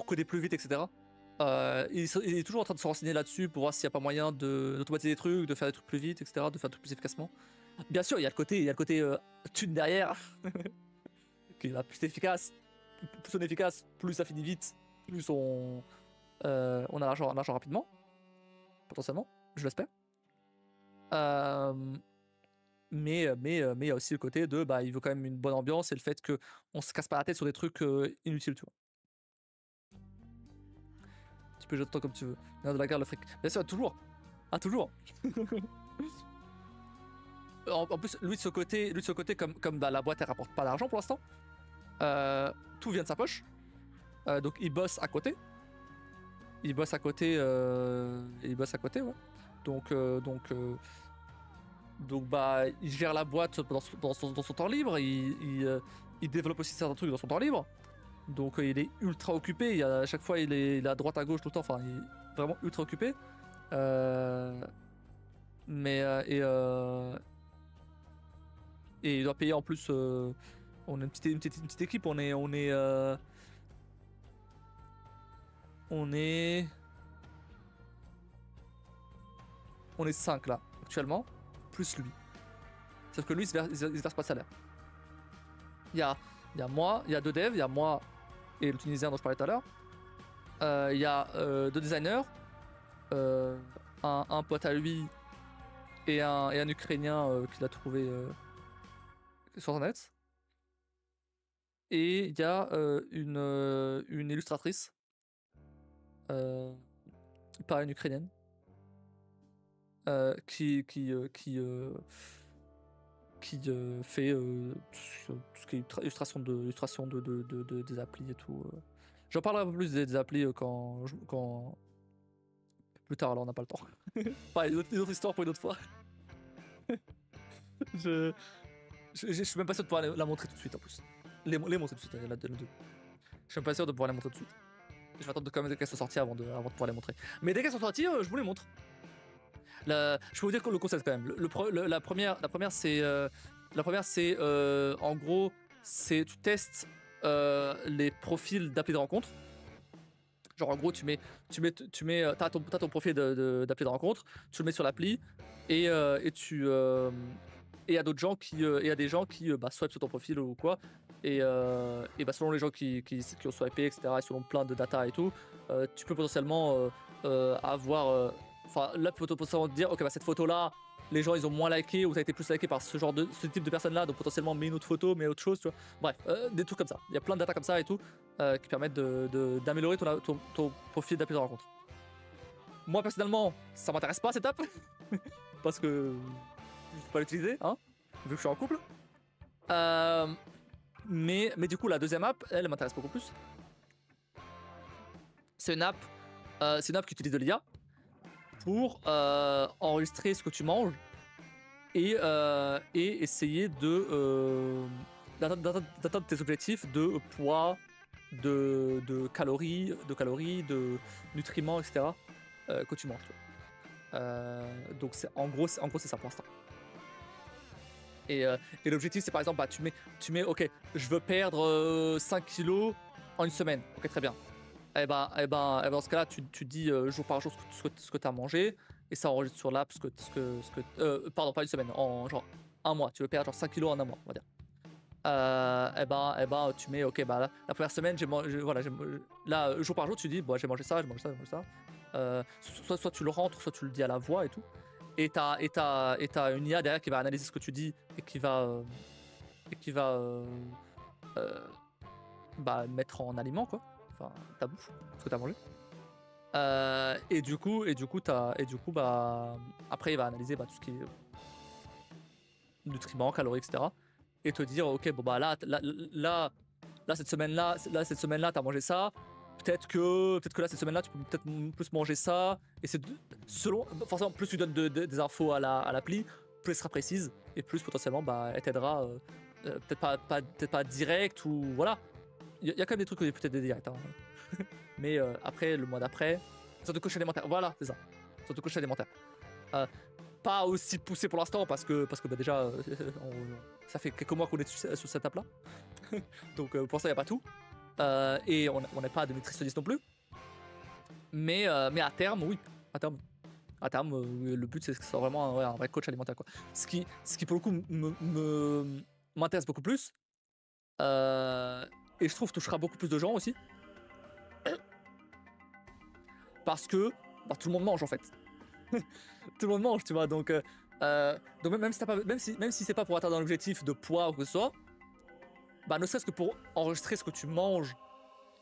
coder plus vite, etc. Il est toujours en train de se renseigner là-dessus pour voir s'il n'y a pas moyen d'automatiser des trucs, de faire des trucs plus vite, etc., de faire des trucs plus efficacement. Bien sûr, il y a le côté thune derrière, qui est plus efficace. Plus on est efficace, plus ça finit vite, plus on a l'argent rapidement, potentiellement, je l'espère. Mais il y a aussi le côté de, bah, il veut quand même une bonne ambiance et le fait qu'on se casse pas la tête sur des trucs inutiles, tu vois. Tu peux jouer autant comme tu veux. De la guerre, le fric. Bien sûr, toujours. Ah, toujours. En plus, lui de ce côté, comme bah, la boîte elle rapporte pas d'argent pour l'instant, tout vient de sa poche. Donc il bosse à côté. Il bosse à côté, ouais. Donc bah il gère la boîte dans son temps libre. Il développe aussi certains trucs dans son temps libre. Donc il est ultra occupé. À chaque fois il est à droite à gauche tout le temps. Enfin il est vraiment ultra occupé. Mais et il doit payer en plus. On est une petite équipe. On est 5 là actuellement, plus lui. Sauf que lui il se verse pas de salaire. Il y a moi, il y a 2 devs, il y a moi et le Tunisien dont je parlais tout à l'heure. Il y a 2 designers, un pote à lui et un Ukrainien qu'il a trouvé sur internet. Et il y a une illustratrice, pas une Ukrainienne, qui fait tout ce qui est illustration des applis et tout. J'en parlerai un peu plus des applis quand plus tard, alors on n'a pas le temps. Pareil, une autre histoire pour une autre fois. Je suis même pas sûr de pouvoir la montrer tout de suite en plus. Les montrer tout de suite, il y en a deux. Je suis même pas sûr de pouvoir les montrer tout de suite. Je vais attendre quand même qu'elles soient sorties avant de pouvoir les montrer. Mais dès qu'elles sont sorties, je vous les montre. Je peux vous dire que le concept quand même. La première c'est en gros, tu testes les profils d'appli de rencontre. Genre en gros t'as ton profil d'appli de rencontre, tu le mets sur l'appli et tu et il y a d'autres gens qui et il y a des gens qui bah, swipent sur ton profil ou quoi et bah, selon les gens qui ont swipé etc et selon plein de data et tout, tu peux potentiellement avoir enfin là tu peux potentiellement te dire ok bah cette photo là les gens ils ont moins liké ou t'as été plus liké par ce type de personne là donc potentiellement mets une autre photo mets autre chose tu vois bref des trucs comme ça il y a plein de data comme ça et tout qui permettent d'améliorer ton profil d'appli de rencontre. Moi personnellement ça m'intéresse pas cette app parce que je peux pas l'utiliser hein vu que je suis en couple euh, mais du coup la deuxième app elle m'intéresse beaucoup plus. C'est une app qui utilise de l'IA pour enregistrer ce que tu manges et essayer d'atteindre tes objectifs de poids, de calories, de nutriments, etc. Que tu manges. Donc en gros c'est ça pour l'instant. Et l'objectif c'est par exemple bah, tu mets ok je veux perdre 5 kilos en une semaine. Ok très bien. Dans ce cas-là, tu dis jour par jour ce que tu as mangé, et ça enregistre sur l'app pardon, pas une semaine, en genre un mois. Tu veux perdre genre 5 kilos en un mois, on va dire. Tu mets, ok, bah la première semaine, là, jour par jour, tu dis, bon, j'ai mangé ça, j'ai mangé ça, j'ai mangé ça. Soit tu le rentres, soit tu le dis à la voix et tout. Et t'as une IA derrière qui va analyser ce que tu dis et qui va bah, mettre en aliment, quoi. Enfin, ta bouffe, ce que t'as mangé. Et du coup, bah, après, il va analyser bah, tout ce qui est nutriments, calories, etc. Et te dire, ok, bon, bah là cette semaine-là, t'as mangé ça. Peut-être que là, cette semaine-là, tu peux peut-être plus manger ça. Et c'est selon, forcément, plus tu donnes des infos à l'appli, plus elle sera précise et plus potentiellement, bah, elle t'aidera. Peut-être pas direct ou voilà. Il y a quand même des trucs que peut-être des directs. Hein. Mais après, le mois d'après, sorte de coach alimentaire. Voilà, c'est ça. Sorte de coach alimentaire. Pas aussi poussé pour l'instant parce que bah, déjà, ça fait quelques mois qu'on est sur cette app là. Donc pour l'instant, il n'y a pas tout. Et on n'est pas de nutritionniste non plus. Mais à terme, oui. À terme, le but c'est que ce soit vraiment un vrai coach alimentaire. Quoi. Ce qui pour le coup m'intéresse beaucoup plus. Et je trouve touchera beaucoup plus de gens aussi. Parce que bah, tout le monde mange en fait. Tout le monde mange, tu vois. Donc même si c'est pas pour atteindre un objectif de poids ou que ce soit, bah ne serait-ce que pour enregistrer ce que tu manges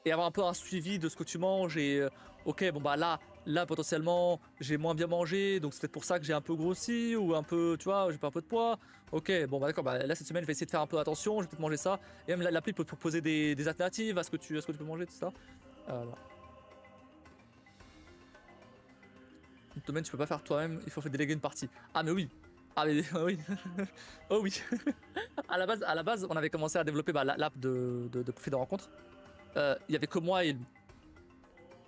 et avoir un peu un suivi de ce que tu manges et ok bon bah là potentiellement j'ai moins bien mangé donc c'est peut-être pour ça que j'ai un peu grossi ou un peu tu vois j'ai pas un peu de poids. Ok bon bah d'accord bah là cette semaine je vais essayer de faire un peu attention, je vais peut-être manger ça et même l'appli peut te proposer des alternatives à ce que tu peux manger tout ça. Voilà. Le domaine tu peux pas faire toi-même, il faut déléguer une partie. Ah mais oui. Ah mais oui. Oh oui. à la base on avait commencé à développer bah, l'app de profil de rencontre. Il y avait que moi et lui.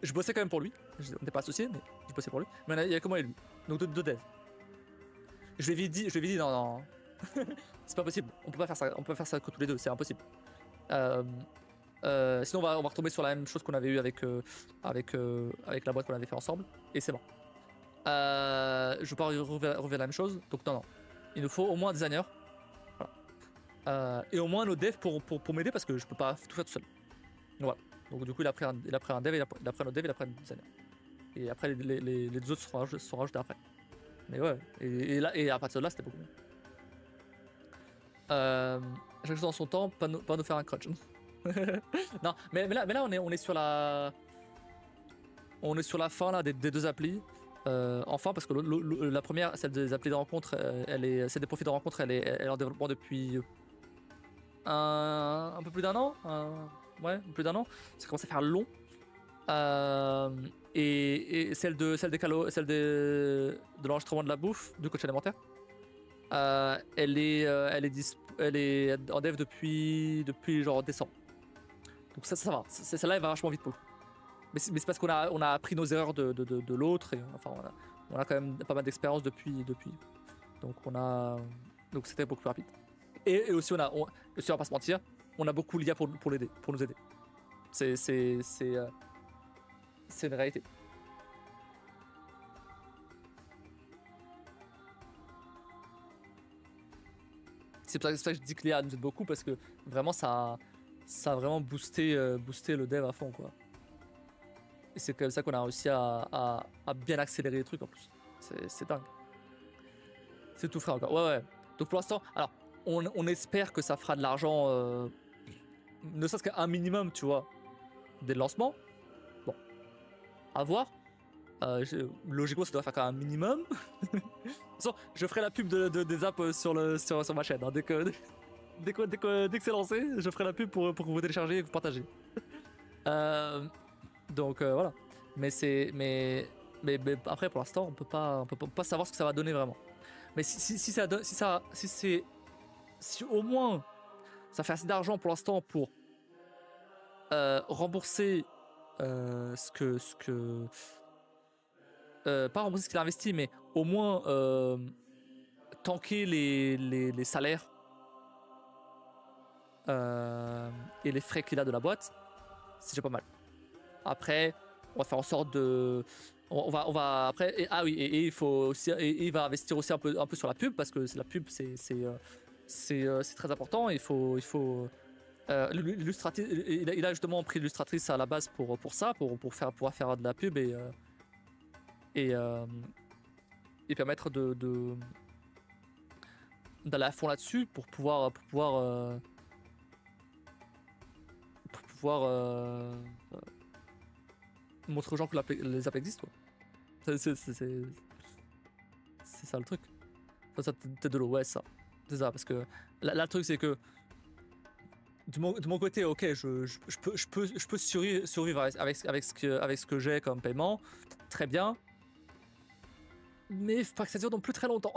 Je bossais quand même pour lui. On n'était pas associés, mais je bossais pour lui. Mais il y avait que moi et lui. Donc deux devs. Je lui ai dit non. C'est pas possible. On peut pas faire ça que tous les deux. C'est impossible. Sinon on va retomber sur la même chose qu'on avait eu avec la boîte qu'on avait fait ensemble. Et c'est bon. Je veux pas refaire la même chose. Donc non. Il nous faut au moins un designer. Voilà. Et au moins nos devs pour m'aider parce que je peux pas tout faire tout seul. Voilà. Donc du coup il a pris un dev, il a pris un autre dev, il a pris un designer. Et après les deux autres seront rajoutés après. Mais ouais, et à partir de là c'était beaucoup mieux. Chaque chose dans son temps, pas nous faire un crunch. Non, mais là on est sur la fin là des deux applis. Enfin parce que la première, celle des applis de rencontre, celle des profils de rencontre, elle est en développement depuis un peu plus d'un an. Ouais, plus d'un an. Ça commence à faire long. Et celle de l'enregistrement de la bouffe, du coach alimentaire, elle est en dev depuis genre décembre. Donc ça va. Celle-là elle va vachement vite pour le coup. Mais c'est parce qu'on a appris nos erreurs de l'autre et enfin on a quand même pas mal d'expérience depuis. Donc c'était beaucoup plus rapide. Et aussi on va pas se mentir, on a beaucoup l'IA pour l'aider, pour nous aider. C'est une réalité. C'est pour ça que je dis que l'IA nous aide beaucoup parce que vraiment ça a vraiment boosté le dev à fond quoi. Et c'est comme ça qu'on a réussi à bien accélérer les trucs en plus. C'est dingue. C'est tout frais encore. Ouais ouais. Donc pour l'instant, alors on espère que ça fera de l'argent, ne serait-ce qu'un minimum, tu vois, dès le lancement. Bon, à voir. Logiquement, ça doit faire quand même un minimum. De toute façon, je ferai la pub des apps sur ma chaîne. Hein. Dès que c'est lancé, je ferai la pub pour que vous téléchargez et que vous partagez. Donc voilà. Mais après, pour l'instant, on peut pas savoir ce que ça va donner vraiment. Mais si au moins ça fait assez d'argent pour l'instant pour rembourser pas rembourser ce qu'il a investi, mais au moins tanker les salaires et les frais qu'il a de la boîte, c'est déjà pas mal. Après, on va faire en sorte de, on va après, ah oui, et il faut aussi, et il va investir aussi un peu sur la pub parce que la pub c'est très important. Il faut l'illustratrice, il a justement pris l'illustratrice à la base pour ça, pour pouvoir faire de la pub et, permettre d'aller à fond là-dessus pour pouvoir montrer aux gens que les apps existent quoi. C'est ça le truc. Ça tête de l'eau, ouais ça. C'est ça parce que là le truc c'est que de mon côté, ok, je peux survivre avec ce que j'ai comme paiement, très bien. Mais faut pas que ça dure non plus très longtemps.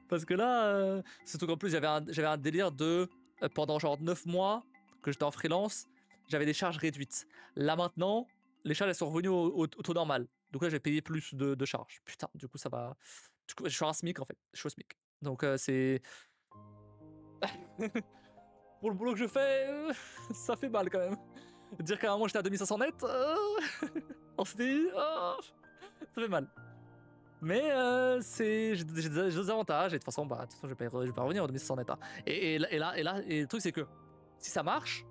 Parce que là, surtout qu'en plus j'avais un délire de pendant genre 9 mois que j'étais en freelance, j'avais des charges réduites. Là maintenant, les charges elles sont revenues au taux normal. Donc là j'ai payé plus de charges. Putain, du coup ça va. Du coup, je suis un SMIC en fait, je suis au SMIC. Donc c'est. Pour le boulot que je fais, ça fait mal quand même. Dire qu'à un moment j'étais à 2500 net, on s'est dit, ça fait mal. Mais j'ai des avantages et de toute façon, je vais pas revenir en 2500 net. Hein. Et le truc c'est que si ça marche,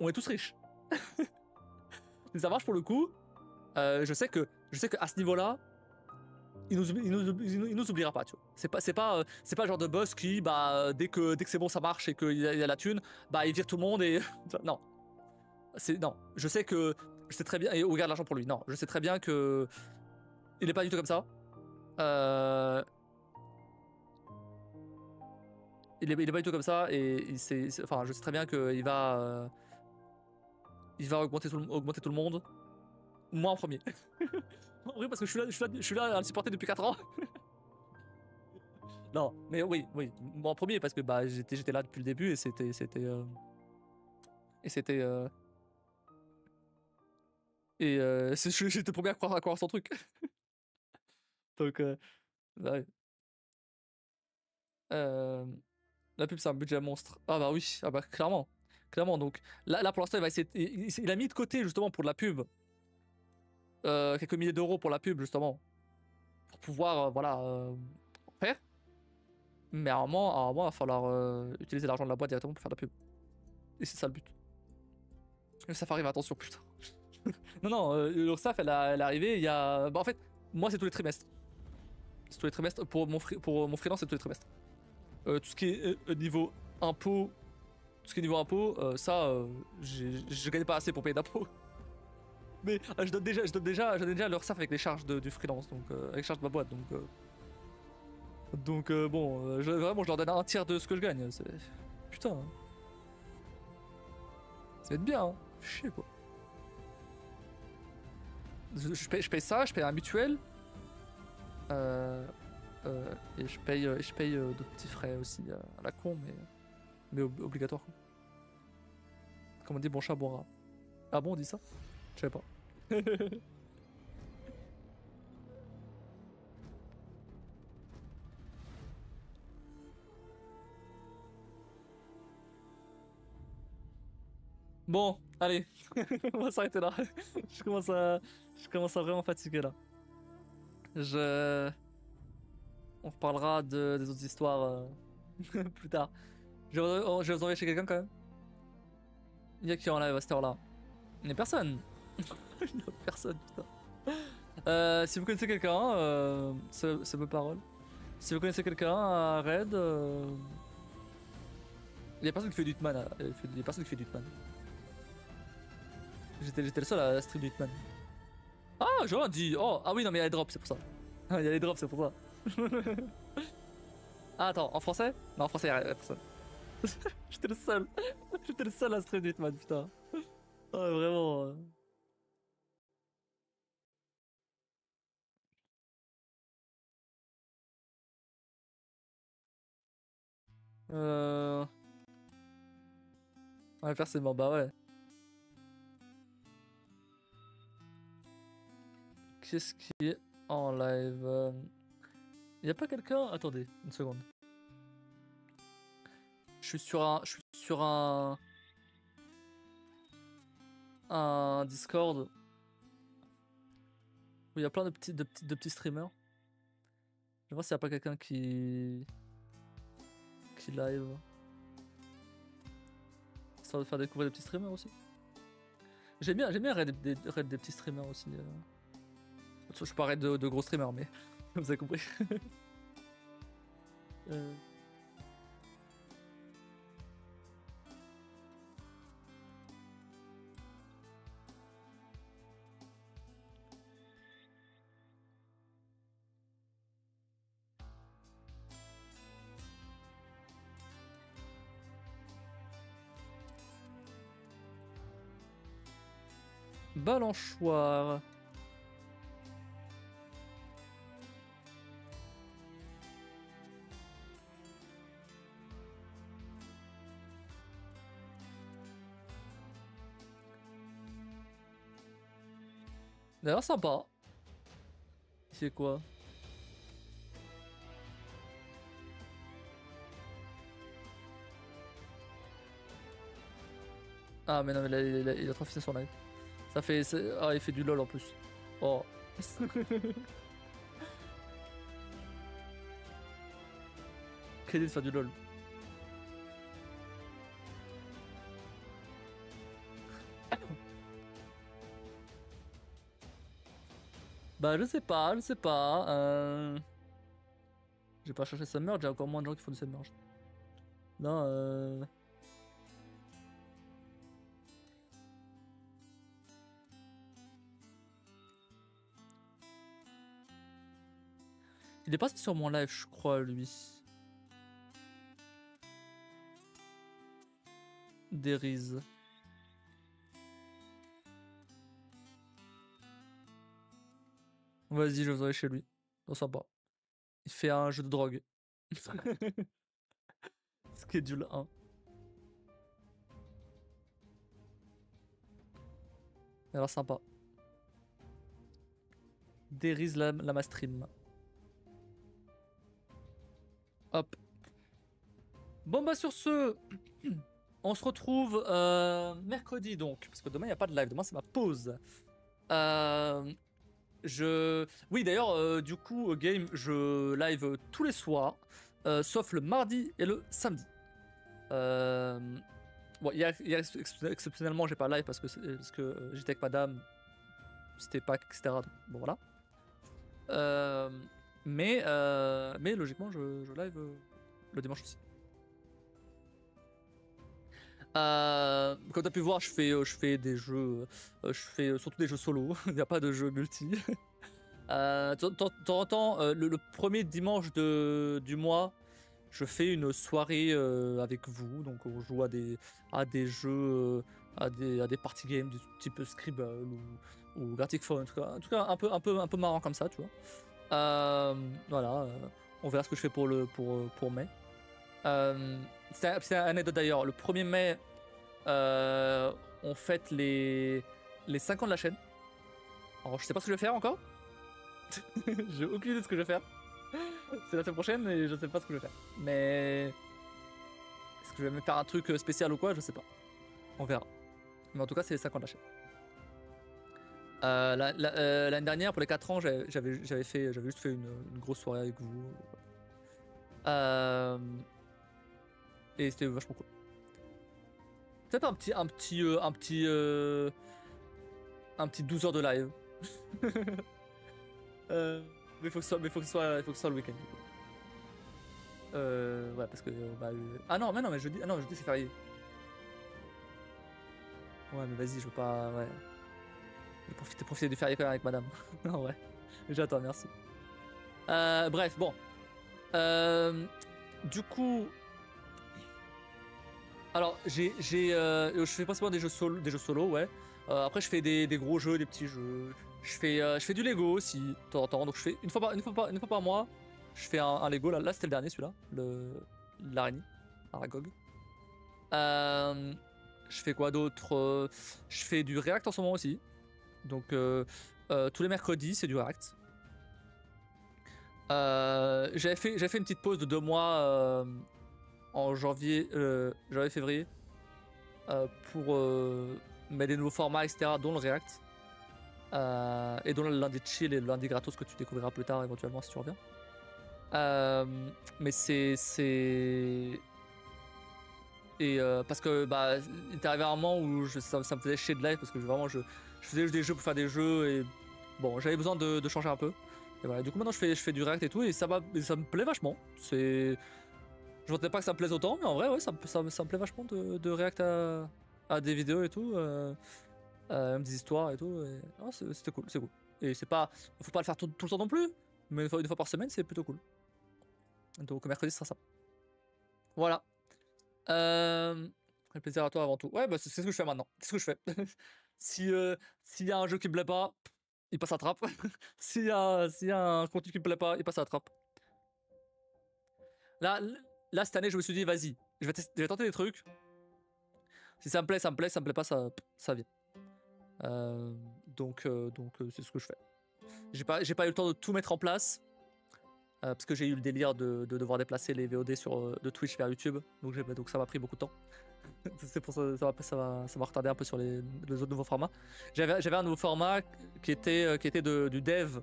on est tous riches. Si ça marche pour le coup, je sais que à ce niveau-là, il nous oubliera pas, tu vois. C'est pas le genre de boss qui, dès que c'est bon, ça marche et qu'il y a la thune, il vire tout le monde et non. Non, je sais très bien et on garde l'argent pour lui. Non, je sais très bien que il est pas du tout comme ça. Il est pas du tout comme ça et enfin, je sais très bien qu'il va augmenter tout le monde. Moi en premier. En vrai, parce que je suis là à le supporter depuis 4 ans. Non, mais oui, moi en premier parce que j'étais là depuis le début et j'étais le premier à croire son truc. Donc ouais. La pub c'est un budget monstre. Ah bah oui, clairement. Clairement, donc là pour l'instant il va essayer. Il a mis de côté justement pour de la pub. Quelques milliers d'euros pour la pub justement. Pour pouvoir faire. Mais à un moment, il va falloir utiliser l'argent de la boîte directement pour faire de la pub. Et c'est ça le but. Le Safari, attention, putain. Non, l'URSSAF, elle est arrivée il y a. En fait, moi, c'est tous les trimestres. C'est tous les trimestres. Pour mon freelance, c'est tous les trimestres. Tout ce qui est niveau impôt, je gagne pas assez pour payer d'impôts. Mais je donne déjà l'URSSAF avec les charges du freelance, donc avec les charges de ma boîte, donc bon, vraiment, je leur donne un tiers de ce que je gagne. Putain. Hein. Ça va être bien, hein. Chier quoi. Je paye ça, je paye un mutuel. Et je paye d'autres petits frais aussi à la con, mais obligatoire. Quoi. Comme on dit, bon chat, bon rat. Ah bon, on dit ça? Je savais pas. Bon, allez, on va s'arrêter là. Je commence à vraiment fatiguer là. Je... On reparlera des autres histoires plus tard. Je vais vous envoyer chez quelqu'un quand même. Il y a qui en live à cette heure-là? Il n'y a personne. Il n'y a personne, putain. Si vous connaissez quelqu'un, c'est mes paroles. Si vous connaissez quelqu'un à Red, il y a personne qui fait du Hitman. Il y a personne qui fait du Hitman. J'étais le seul à stream du Hitman. Ah, j'aurais dit. Oh, ah oui, non, mais il y a les drops, c'est pour ça. Il y a les drops, c'est pour ça. Ah, attends, en français? Non, en français, il y a personne. J'étais le seul. J'étais le seul à stream du Hitman, putain. Ah, vraiment. Euh... On va faire c'est bon, bah ouais. Qu'est-ce qui est en live? Y a pas quelqu'un? Attendez, une seconde. Je suis sur un Discord où il y a plein de petits streamers. Je vais voir s'il n'y a pas quelqu'un qui live. Histoire de faire découvrir des petits streamers aussi. J'aime bien raid des petits streamers aussi. Je suis pas raid de gros streamers, mais vous avez compris. euh... Balanchoire. D'ailleurs, sympa. C'est quoi? Ah, mais non, mais là, il a trop fait son live. Ça fait. Ah, il fait du lol en plus. Oh. Quelle idée de faire du lol. Bah, je sais pas, je sais pas. J'ai pas cherché Submerge, il y a encore moins de gens qui font du Submerge. Non, Il est passé sur mon live, je crois, lui. Deriz. Vas-y, je vais aller chez lui. C'est sympa. Il fait un jeu de drogue. Schedule 1. Alors sympa. Deriz la stream. Hop. Bon bah sur ce, on se retrouve mercredi donc, parce que demain il n'y a pas de live, demain c'est ma pause. Oui d'ailleurs, du coup, game, je live tous les soirs, sauf le mardi et le samedi. Bon, hier, exceptionnellement, j'ai pas live parce que j'étais avec madame, c'était Pâques, etc. Donc, bon, voilà. Mais logiquement, je live le dimanche aussi. Comme tu as pu voir, je fais des jeux, je fais surtout des jeux solo, il n'y a pas de jeu multi. De temps en temps, le premier dimanche du mois, je fais une soirée avec vous, donc on joue à des jeux, à des party games du type Scribble ou Gartic Phone, en tout cas un peu marrant comme ça, tu vois. Voilà, on verra ce que je fais pour mai. C'est une anecdote d'ailleurs, le 1er mai, on fête les 5 ans de la chaîne. Alors je sais pas ce que je vais faire encore. J'ai aucune idée de ce que je vais faire. C'est la semaine prochaine et je sais pas ce que je vais faire. Mais est-ce que je vais me faire un truc spécial ou quoi? Je sais pas. On verra. Mais en tout cas, c'est les 5 ans de la chaîne. L'année dernière, pour les 4 ans, j'avais juste fait une grosse soirée avec vous. Et c'était vachement cool. Peut-être un petit 12 heures de live. Mais faut que ce soit le week-end. Ouais, parce que ah non, mais jeudi c'est férié. Ouais, mais vas-y, je veux pas. Ouais. Je vais profiter du férié quand même avec madame. Non, ouais. J'attends, merci. Bref, bon. Du coup. Alors, je fais principalement des jeux solo, ouais. Après, je fais des gros jeux, des petits jeux. Je fais du Lego aussi, de temps en temps. Donc, je fais une fois par mois, je fais un Lego. Là c'était le dernier, celui-là. L'araignée. Aragog. Je fais quoi d'autre? Je fais du React en ce moment aussi. Donc, tous les mercredis, c'est du React. J'avais fait une petite pause de 2 mois en janvier-février pour mettre des nouveaux formats, etc., dont le React. Et dont le lundi chill et le lundi gratos que tu découvriras plus tard éventuellement si tu reviens. Mais c'est... Et parce que bah, il est arrivé un moment où ça me faisait chier de live parce que vraiment je faisais juste des jeux pour faire des jeux et bon, j'avais besoin de changer un peu. Et voilà, du coup maintenant je fais du React et tout et ça me plaît vachement. Je m'attendais pas que ça me plaise autant, mais en vrai ouais, ça me plaît vachement de React à des vidéos et tout, même des histoires et tout. Et... Oh, c'était cool, c'est cool. Et c'est pas, faut pas le faire tout le temps non plus, mais une fois par semaine c'est plutôt cool. Donc mercredi ce sera ça. Voilà. Le plaisir à toi avant tout. Ouais, bah c'est ce que je fais maintenant. C'est ce que je fais. S'il y a un jeu qui me plaît pas, il passe à trappe. s'il y a un contenu qui me plaît pas, il passe à trappe. Là, cette année, je me suis dit, vas-y, je vais tenter des trucs. Si ça me plaît, ça me plaît. Ça me plaît pas, ça vient. Donc c'est ce que je fais. J'ai pas eu le temps de tout mettre en place. Parce que j'ai eu le délire de devoir déplacer les VOD de Twitch vers YouTube. Donc ça m'a pris beaucoup de temps. C'est pour ça ça m'a retardé un peu sur les autres nouveaux formats. J'avais un nouveau format qui était du dev,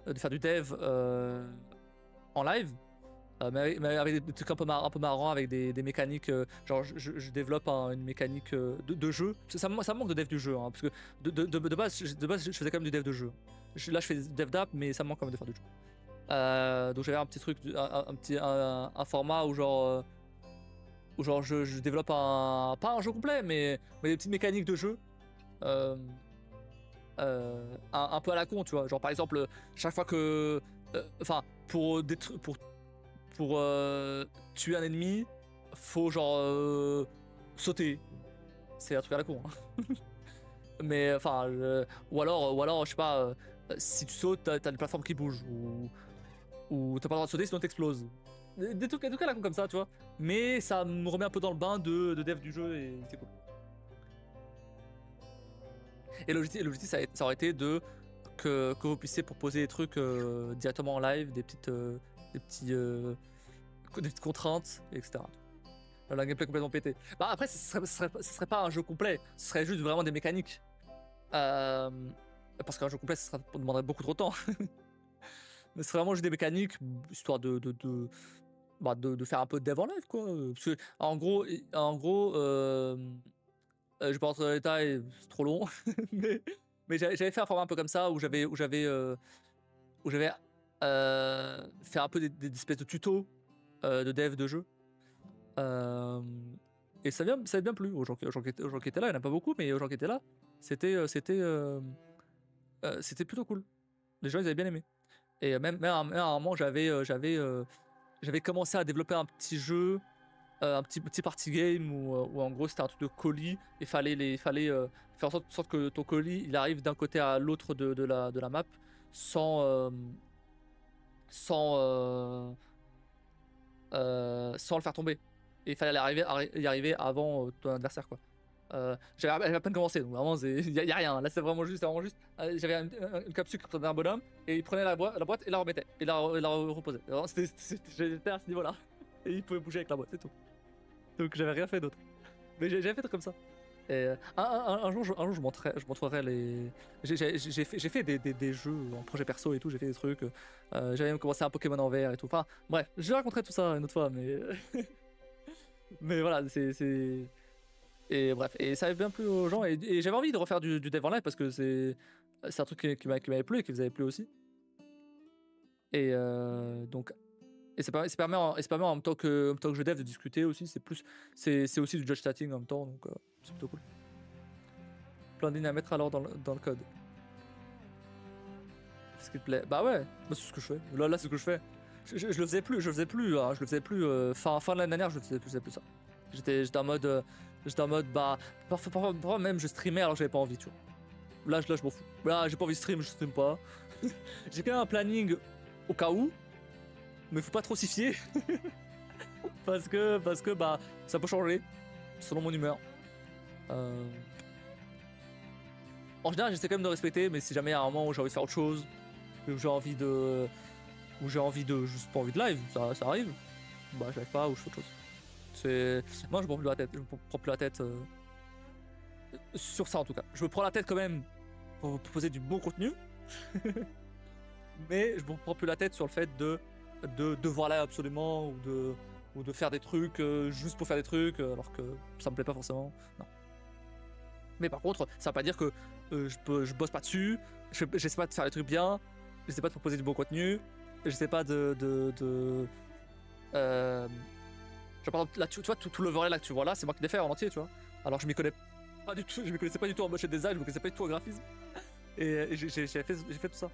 de faire du dev en live, mais avec des trucs un peu marrants, avec des mécaniques. Genre, je développe une mécanique de jeu. Ça me manque de dev du jeu, hein, parce que de base, je faisais quand même du dev de jeu. Là, je fais dev d'app, mais ça me manque quand même de faire du jeu. Donc j'avais un petit truc, un format où genre je développe pas un jeu complet, mais des petites mécaniques de jeu un peu à la con, tu vois. Genre par exemple, chaque fois que, enfin pour tuer un ennemi, faut genre sauter. C'est un truc à la con. Hein. Mais enfin, ou alors je sais pas, si tu sautes, t'as des plateformes qui bougent ou t'as pas le droit de sauter sinon t'exploses. Des trucs à la con comme ça, tu vois. Mais ça me remet un peu dans le bain de dev du jeu et c'est cool. Et l'objectif ça aurait été que vous puissiez proposer des trucs directement en live, des petites contraintes, etc. La gameplay complètement pété. Bah après, ce serait pas un jeu complet, ce serait juste vraiment des mécaniques. Parce qu'un jeu complet, ça demanderait beaucoup trop de temps. Mais ce serait vraiment juste des mécaniques, histoire de faire un peu de dev en live, quoi. Parce que, en gros, je vais pas rentrer dans les détails, c'est trop long. mais j'avais fait un format un peu comme ça, où j'avais fait un peu des espèces de tutos de dev de jeu. Et ça avait bien plu aux gens qui étaient là. Il n'y en a pas beaucoup, mais aux gens qui étaient là, c'était plutôt cool. Les gens, ils avaient bien aimé. Et même à un moment, j'avais commencé à développer un petit jeu, un petit party game où en gros c'était un truc de colis. Il fallait faire en sorte que ton colis il arrive d'un côté à l'autre de la map sans le faire tomber. Et il fallait y arriver avant ton adversaire, quoi. J'avais à peine commencé, donc vraiment il y a rien. Là c'est vraiment juste. J'avais une capsule qui représentait un bonhomme et il prenait la boîte et la remettait et la reposait. J'étais à ce niveau-là et il pouvait bouger avec la boîte, c'est tout. Donc j'avais rien fait d'autre. Mais j'avais fait comme ça. Et un jour, je montrerai les. J'ai fait des jeux en projet perso et tout, j'ai fait des trucs. J'avais même commencé un Pokémon en VR et tout. Enfin, bref, je raconterai tout ça une autre fois, mais. Mais voilà, c'est. Et bref, et ça avait bien plu aux gens, et j'avais envie de refaire du dev en live parce que c'est un truc qui m'avait plu et qui vous avait plu aussi. Et donc. Et ça permet en même temps que je dev de discuter aussi, c'est aussi du judge chatting en même temps, donc c'est plutôt cool. Plein de lignes à mettre alors dans le code. Qu'est-ce qui te plaît? Bah ouais, bah c'est ce que je fais. Là c'est ce que je fais. Je le faisais plus, hein, je le faisais plus. Fin de l'année dernière, je le faisais plus ça. J'étais en mode, bah, parfois même je streamais alors que j'avais pas envie, tu vois. Là je m'en fous. Là j'ai pas envie de stream, je stream pas. J'ai quand même un planning au cas où, mais faut pas trop s'y fier. parce que bah ça peut changer selon mon humeur. En général, j'essaie quand même de respecter, mais si jamais il y a un moment où j'ai envie de faire autre chose, où j'ai envie de juste pas envie de live, ça arrive. Bah je live pas ou je fais autre chose. Moi je me prends plus la tête, sur ça en tout cas. Je me prends la tête quand même pour proposer du bon contenu. Mais je me prends plus la tête sur le fait de devoir là absolument ou de faire des trucs juste pour faire des trucs alors que ça me plaît pas forcément. Non. Mais par contre, ça veut pas dire que je bosse pas dessus, j'essaie pas de faire les trucs bien, j'essaie pas de proposer du bon contenu, j'essaie pas genre par exemple, là tu vois tout le volet là que tu vois là, c'est moi qui l'ai fait en entier, tu vois. Alors je m'y connais pas du tout, je m'y connaissais pas du tout en motion design, je me connaissais pas du tout en graphisme. Et j'ai fait tout ça.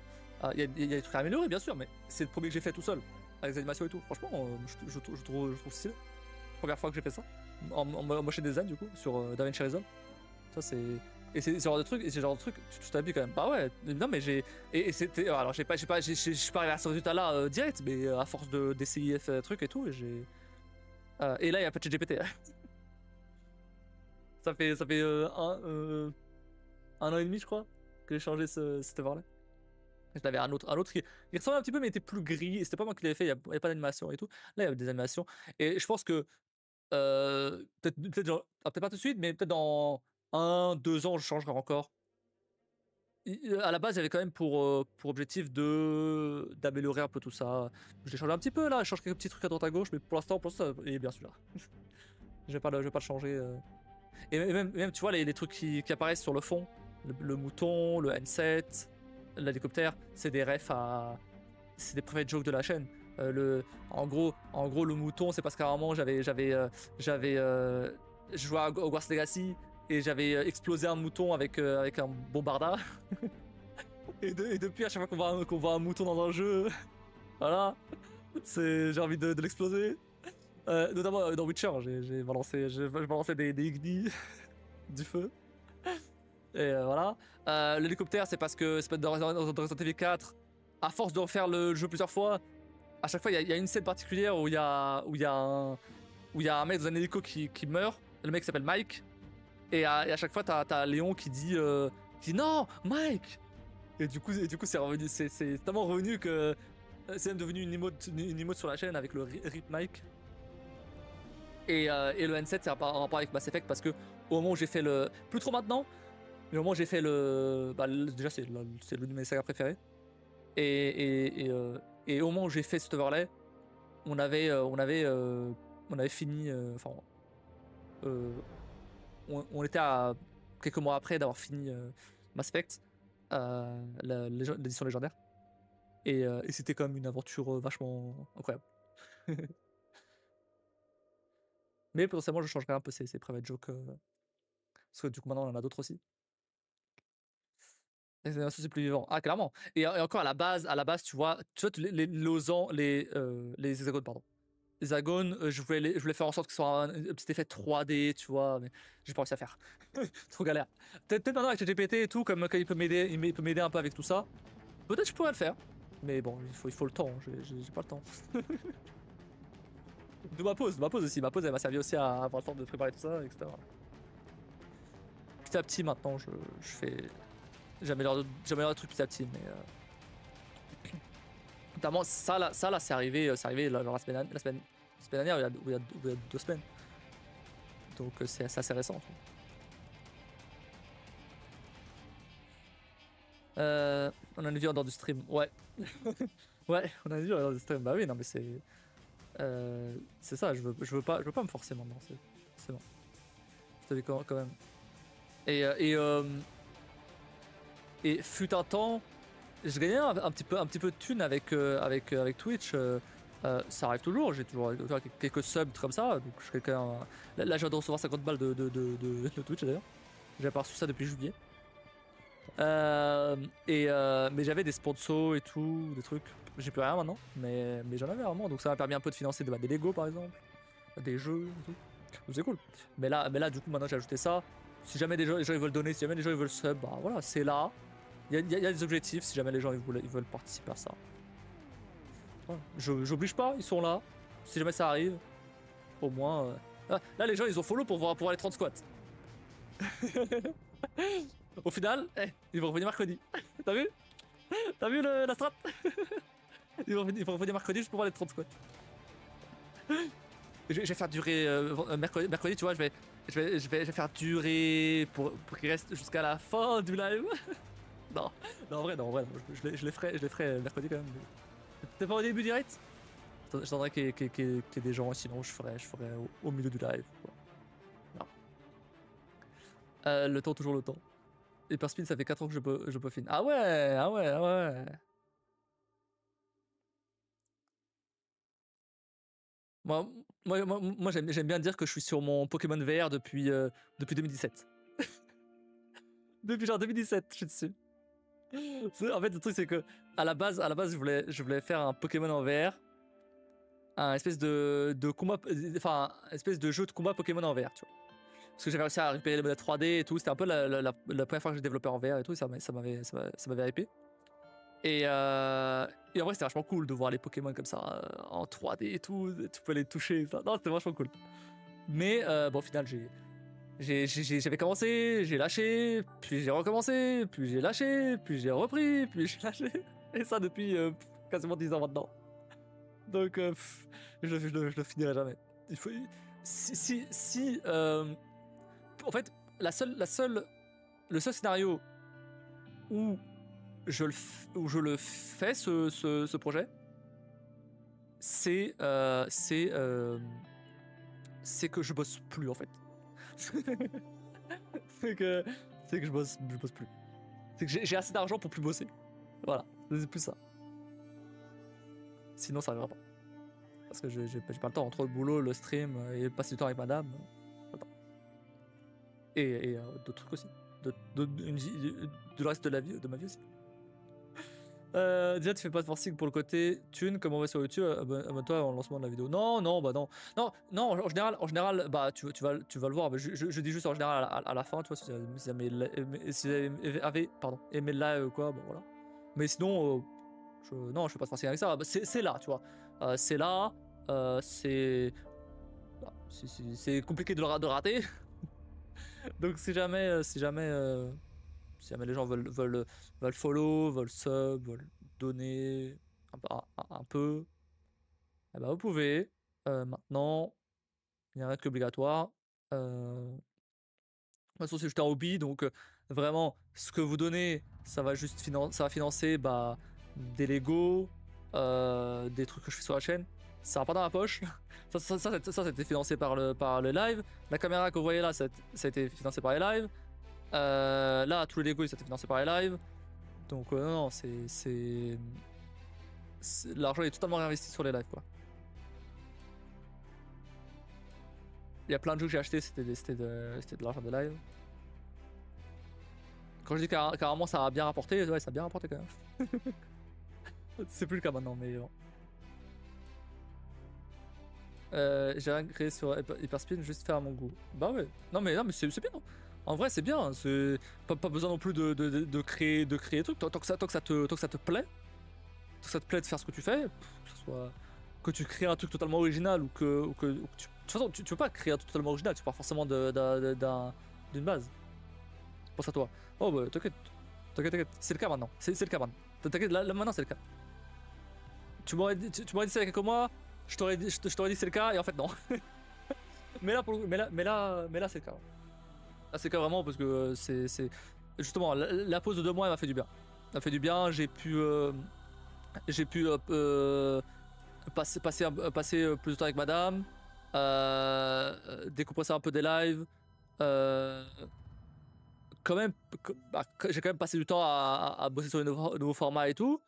Il y a des trucs à améliorer bien sûr, mais c'est le premier que j'ai fait tout seul, avec les animations et tout. Franchement, je trouve stylé. Première fois que j'ai fait ça, en motion design du coup, sur DaVinci Resolve. Ça c'est. Et c'est ce genre de truc, tu t'habilles quand même. Bah ouais, non mais et c'était. Alors je suis pas arrivé à ce résultat là direct, mais à force d'essayer trucs et tout, et j'ai. Et là il y a pas de GPT. ça fait un an et demi je crois que j'ai changé cet over là. Je l'avais un autre qui ressemblait un petit peu mais était plus gris, et c'était pas moi qui l'avais fait, il y avait pas d'animation et tout. Là il y avait des animations, et je pense que peut-être pas tout de suite, mais peut-être dans 1-2 ans je changerai encore. À la base, j'avais quand même pour objectif d'améliorer un peu tout ça. Je l'ai changé un petit peu là, je change quelques petits trucs à droite à gauche, mais pour l'instant, il est bien celui-là. Je vais pas le changer. Et même, tu vois, les trucs qui apparaissent sur le fond, le mouton, le handset, l'hélicoptère, c'est des refs c'est des private jokes de la chaîne. En gros, le mouton, c'est parce qu'à un moment, je jouais à Hogwarts Legacy et j'avais explosé un mouton avec un bombarda. et depuis, à chaque fois qu'on voit un mouton dans un jeu, voilà, j'ai envie de l'exploser. Notamment dans Witcher, j'ai balancé des ignis, du feu. Et voilà. L'hélicoptère, c'est parce que dans Resident Evil 4, à force de refaire le jeu plusieurs fois, à chaque fois, il y a une scène particulière où il y a un mec dans un hélico qui meurt. Le mec s'appelle Mike. Et à chaque fois, t'as Léon qui dit non, Mike. Et du coup, c'est revenu, c'est tellement revenu que c'est même devenu une emote sur la chaîne avec le RIP Mike. Et le N7, c'est en rapport avec Mass Effect parce que au moment où j'ai fait le, plus trop maintenant, mais au moment où j'ai fait déjà c'est l'une de mes sagas préférées. Et au moment où j'ai fait cet overlay, on avait fini, on était à quelques mois après d'avoir fini Mass Effect, l'édition légendaire. Et c'était quand même une aventure vachement incroyable. Mais potentiellement, je changerai un peu ces private jokes. Parce que du coup, maintenant, on en a d'autres aussi. C'est plus vivant. Ah, clairement. Et encore à la base, tu vois les losans, les hexagones, pardon. Les hexagones, je voulais faire en sorte que ce soit un petit effet 3D, tu vois, mais j'ai pas réussi à faire. Trop galère. Peut-être maintenant avec GPT et tout, comme quand il peut m'aider un peu avec tout ça. Peut-être je pourrais le faire. Mais bon, il faut le temps, j'ai pas le temps. De ma pause aussi. Ma pause, elle m'a servi aussi à avoir le temps de préparer tout ça, etc. Petit à petit, maintenant, j'améliore le truc petit à petit, mais notamment ça là, c'est arrivé la semaine dernière, il y a 2 semaines. Donc c'est assez récent. On en a vu en dehors du stream, ouais. Ouais, on en a vu en dehors du stream. Bah oui, non mais c'est ça, je veux pas me forcer maintenant, c'est bon. Je te dis quand même. Et fut un temps, je gagnais un petit peu de thunes avec Twitch. Ça arrive toujours, j'ai toujours quelques subs comme ça, donc je suis quelqu'un. Là, je viens de recevoir 50 balles de Twitch d'ailleurs. J'ai pas reçu ça depuis juillet. Mais j'avais des sponsors et tout, des trucs. J'ai plus rien maintenant, mais j'en avais vraiment, donc ça m'a permis un peu de financer des Lego par exemple, des jeux et tout. Donc c'est cool. Mais là, du coup, maintenant j'ai ajouté ça. Si jamais les gens ils veulent donner, si jamais les gens ils veulent sub, bah voilà, c'est là. Il y a des objectifs si jamais les gens ils veulent participer à ça. Voilà. J'oblige pas, ils sont là. Si jamais ça arrive, au moins. Là, les gens ils ont follow pour voir les 30 squats. Au final, ils vont revenir mercredi. T'as vu? T'as vu la strat? Ils vont revenir mercredi juste pour voir les 30 squats. Je vais faire durer mercredi, tu vois, je vais faire durer pour qu'il reste jusqu'à la fin du live. Non, en vrai, non, je les ferai mercredi quand même. T'es pas au début direct? J'attendrai qu'il y ait des gens, sinon je ferai au milieu du live. Non. Le temps, toujours le temps. Et per spin, ça fait 4 ans que je peaufine. Ah ouais, ah ouais, ah ouais. Moi j'aime bien dire que je suis sur mon Pokémon VR depuis 2017. Depuis genre 2017, je suis dessus. En fait, le truc, c'est que à la base, je voulais faire un Pokémon en VR, un espèce de combat, enfin, un espèce de jeu de combat Pokémon en VR, tu vois. Parce que j'avais réussi à récupérer les modèles 3D et tout. C'était un peu la première fois que j'ai développé en VR et tout. Ça m'avait hypé. Et en vrai, c'était vachement cool de voir les Pokémon comme ça en 3D et tout. Tu peux les toucher. Ça. Non, c'était vachement cool. Mais bon, au final, j'avais commencé, j'ai lâché, puis j'ai recommencé, puis j'ai lâché, puis j'ai repris, puis j'ai lâché. Et ça depuis quasiment 10 ans maintenant. Donc, je le finirai jamais. Il faut. En fait, le seul scénario où je le fais, ce projet, c'est que je bosse plus en fait. c'est que je bosse plus. C'est que j'ai assez d'argent pour plus bosser. Voilà, c'est plus ça. Sinon, ça arrivera pas. Parce que j'ai pas le temps entre le boulot, le stream et passer du temps avec madame. Et d'autres trucs aussi. De reste de la vie, de ma vie aussi. Déjà, tu fais pas de forcing pour le côté thune comme on voit sur YouTube. Abonne-toi en lancement de la vidéo. Non, bah non. Non, en général, bah tu vas le voir. Je dis juste en général à la fin, tu vois, si vous avez aimé le live ou quoi, bon voilà. Mais sinon, non, je fais pas de forcing avec ça. Bah, c'est là, tu vois. C'est là, c'est compliqué de le rater. Donc si jamais les gens veulent follow, veulent sub, veulent donner un peu, eh ben vous pouvez. Maintenant, il n'y a rien qu'obligatoire. De toute façon, c'est juste un hobby, donc vraiment, ce que vous donnez, ça va juste financer des Lego, des trucs que je fais sur la chaîne. Ça va pas dans la poche. Ça a été financé par le live. La caméra que vous voyez là, ça a été financé par les lives. Là, tous les Lego, ça a été financé par les lives. Donc, non, l'argent est totalement réinvesti sur les lives, quoi. Il y a plein de jeux que j'ai achetés, c'était de l'argent des lives. Quand je dis carrément ça a bien rapporté, ouais, ça a bien rapporté quand même. C'est plus le cas maintenant, mais bon. J'ai rien créé sur Hyperspin, juste faire à mon goût. Bah ouais. Non mais c'est bien. En vrai c'est bien. C'est pas besoin non plus de créer des trucs. Tant que ça te plaît, tant que ça te plaît de faire ce que tu fais, que ce soit que tu crées un truc totalement original ou que de toute façon tu veux pas créer un truc totalement original. Tu pars forcément d'une base. Pense à toi. Oh bah t'inquiète. C'est le cas maintenant. C'est le cas maintenant. T'inquiète, là maintenant c'est le cas. Tu m'aurais dit ça il y a quelques mois. Je t'aurais dit c'est le cas et en fait non. mais là c'est le cas. Là c'est le cas vraiment parce que c'est justement la pause de 2 mois elle m'a fait du bien. Ça fait du bien, j'ai pu passer plus de temps avec madame, décompresser un peu des lives. euh, Quand même, j'ai quand même passé du temps à bosser sur les nouveaux formats et tout.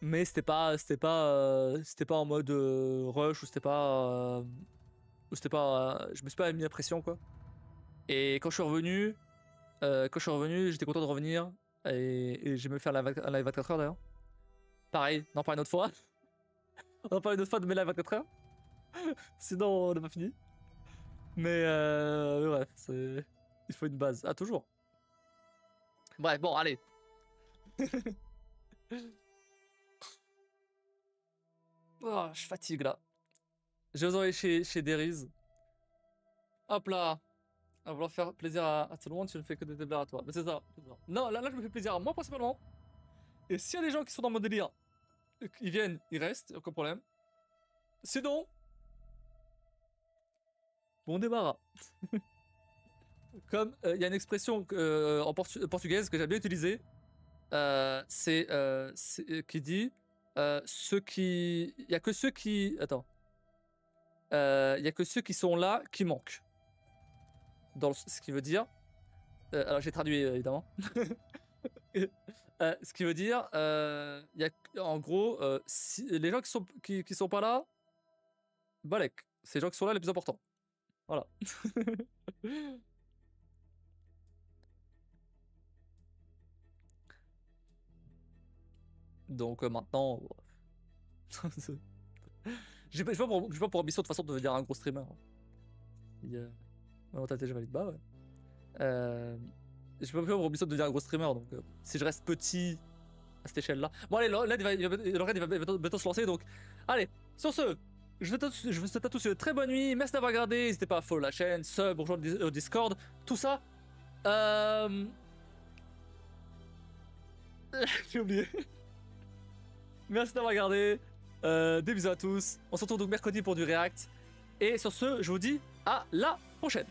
Mais c'était pas en mode rush, je me suis pas mis la pression, quoi. Et quand je suis revenu, j'étais content de revenir. Et j'ai même fait un live 24 heures d'ailleurs. Pareil, on en parle une autre fois. On en parle une autre fois de mes lives 24 heures. Sinon, on n'a pas fini. Mais bref, il faut une base. Ah, toujours. Bref, bon, allez. Oh, je fatigue là. Je vais vous envoyer chez Deriz. Hop là. À vouloir faire plaisir à tout le monde, tu ne fais que des blagues à toi. Mais c'est ça. Non, là, je me fais plaisir à moi principalement. Et s'il y a des gens qui sont dans mon délire, ils viennent, ils restent, aucun problème. Sinon, bon débarras. Comme il y a une expression en portugaise que j'aime bien utiliser, qui dit ceux qui. Il y a que ceux qui. Attends. Il y a que ceux qui sont là qui manquent. Ce qui veut dire. Alors j'ai traduit évidemment. Ce qui veut dire, il y a, en gros, les gens qui sont pas là, balèque. C'est les gens qui sont là les plus importants. Voilà. Donc maintenant, j'ai pas pour ambition de toute façon de devenir un gros streamer. Ma mentalité je valide, bah ouais. J'ai pas pour ambition de devenir un gros streamer, donc si je reste petit à cette échelle-là. Bon allez, là il va bientôt se lancer, donc allez, sur ce, je vous souhaite à tous une très bonne nuit, merci d'avoir regardé, n'hésitez pas à follow la chaîne, sub, rejoindre au Discord, tout ça. J'ai oublié. Merci d'avoir regardé, des bisous à tous, on se retrouve donc mercredi pour du React, et sur ce, je vous dis à la prochaine.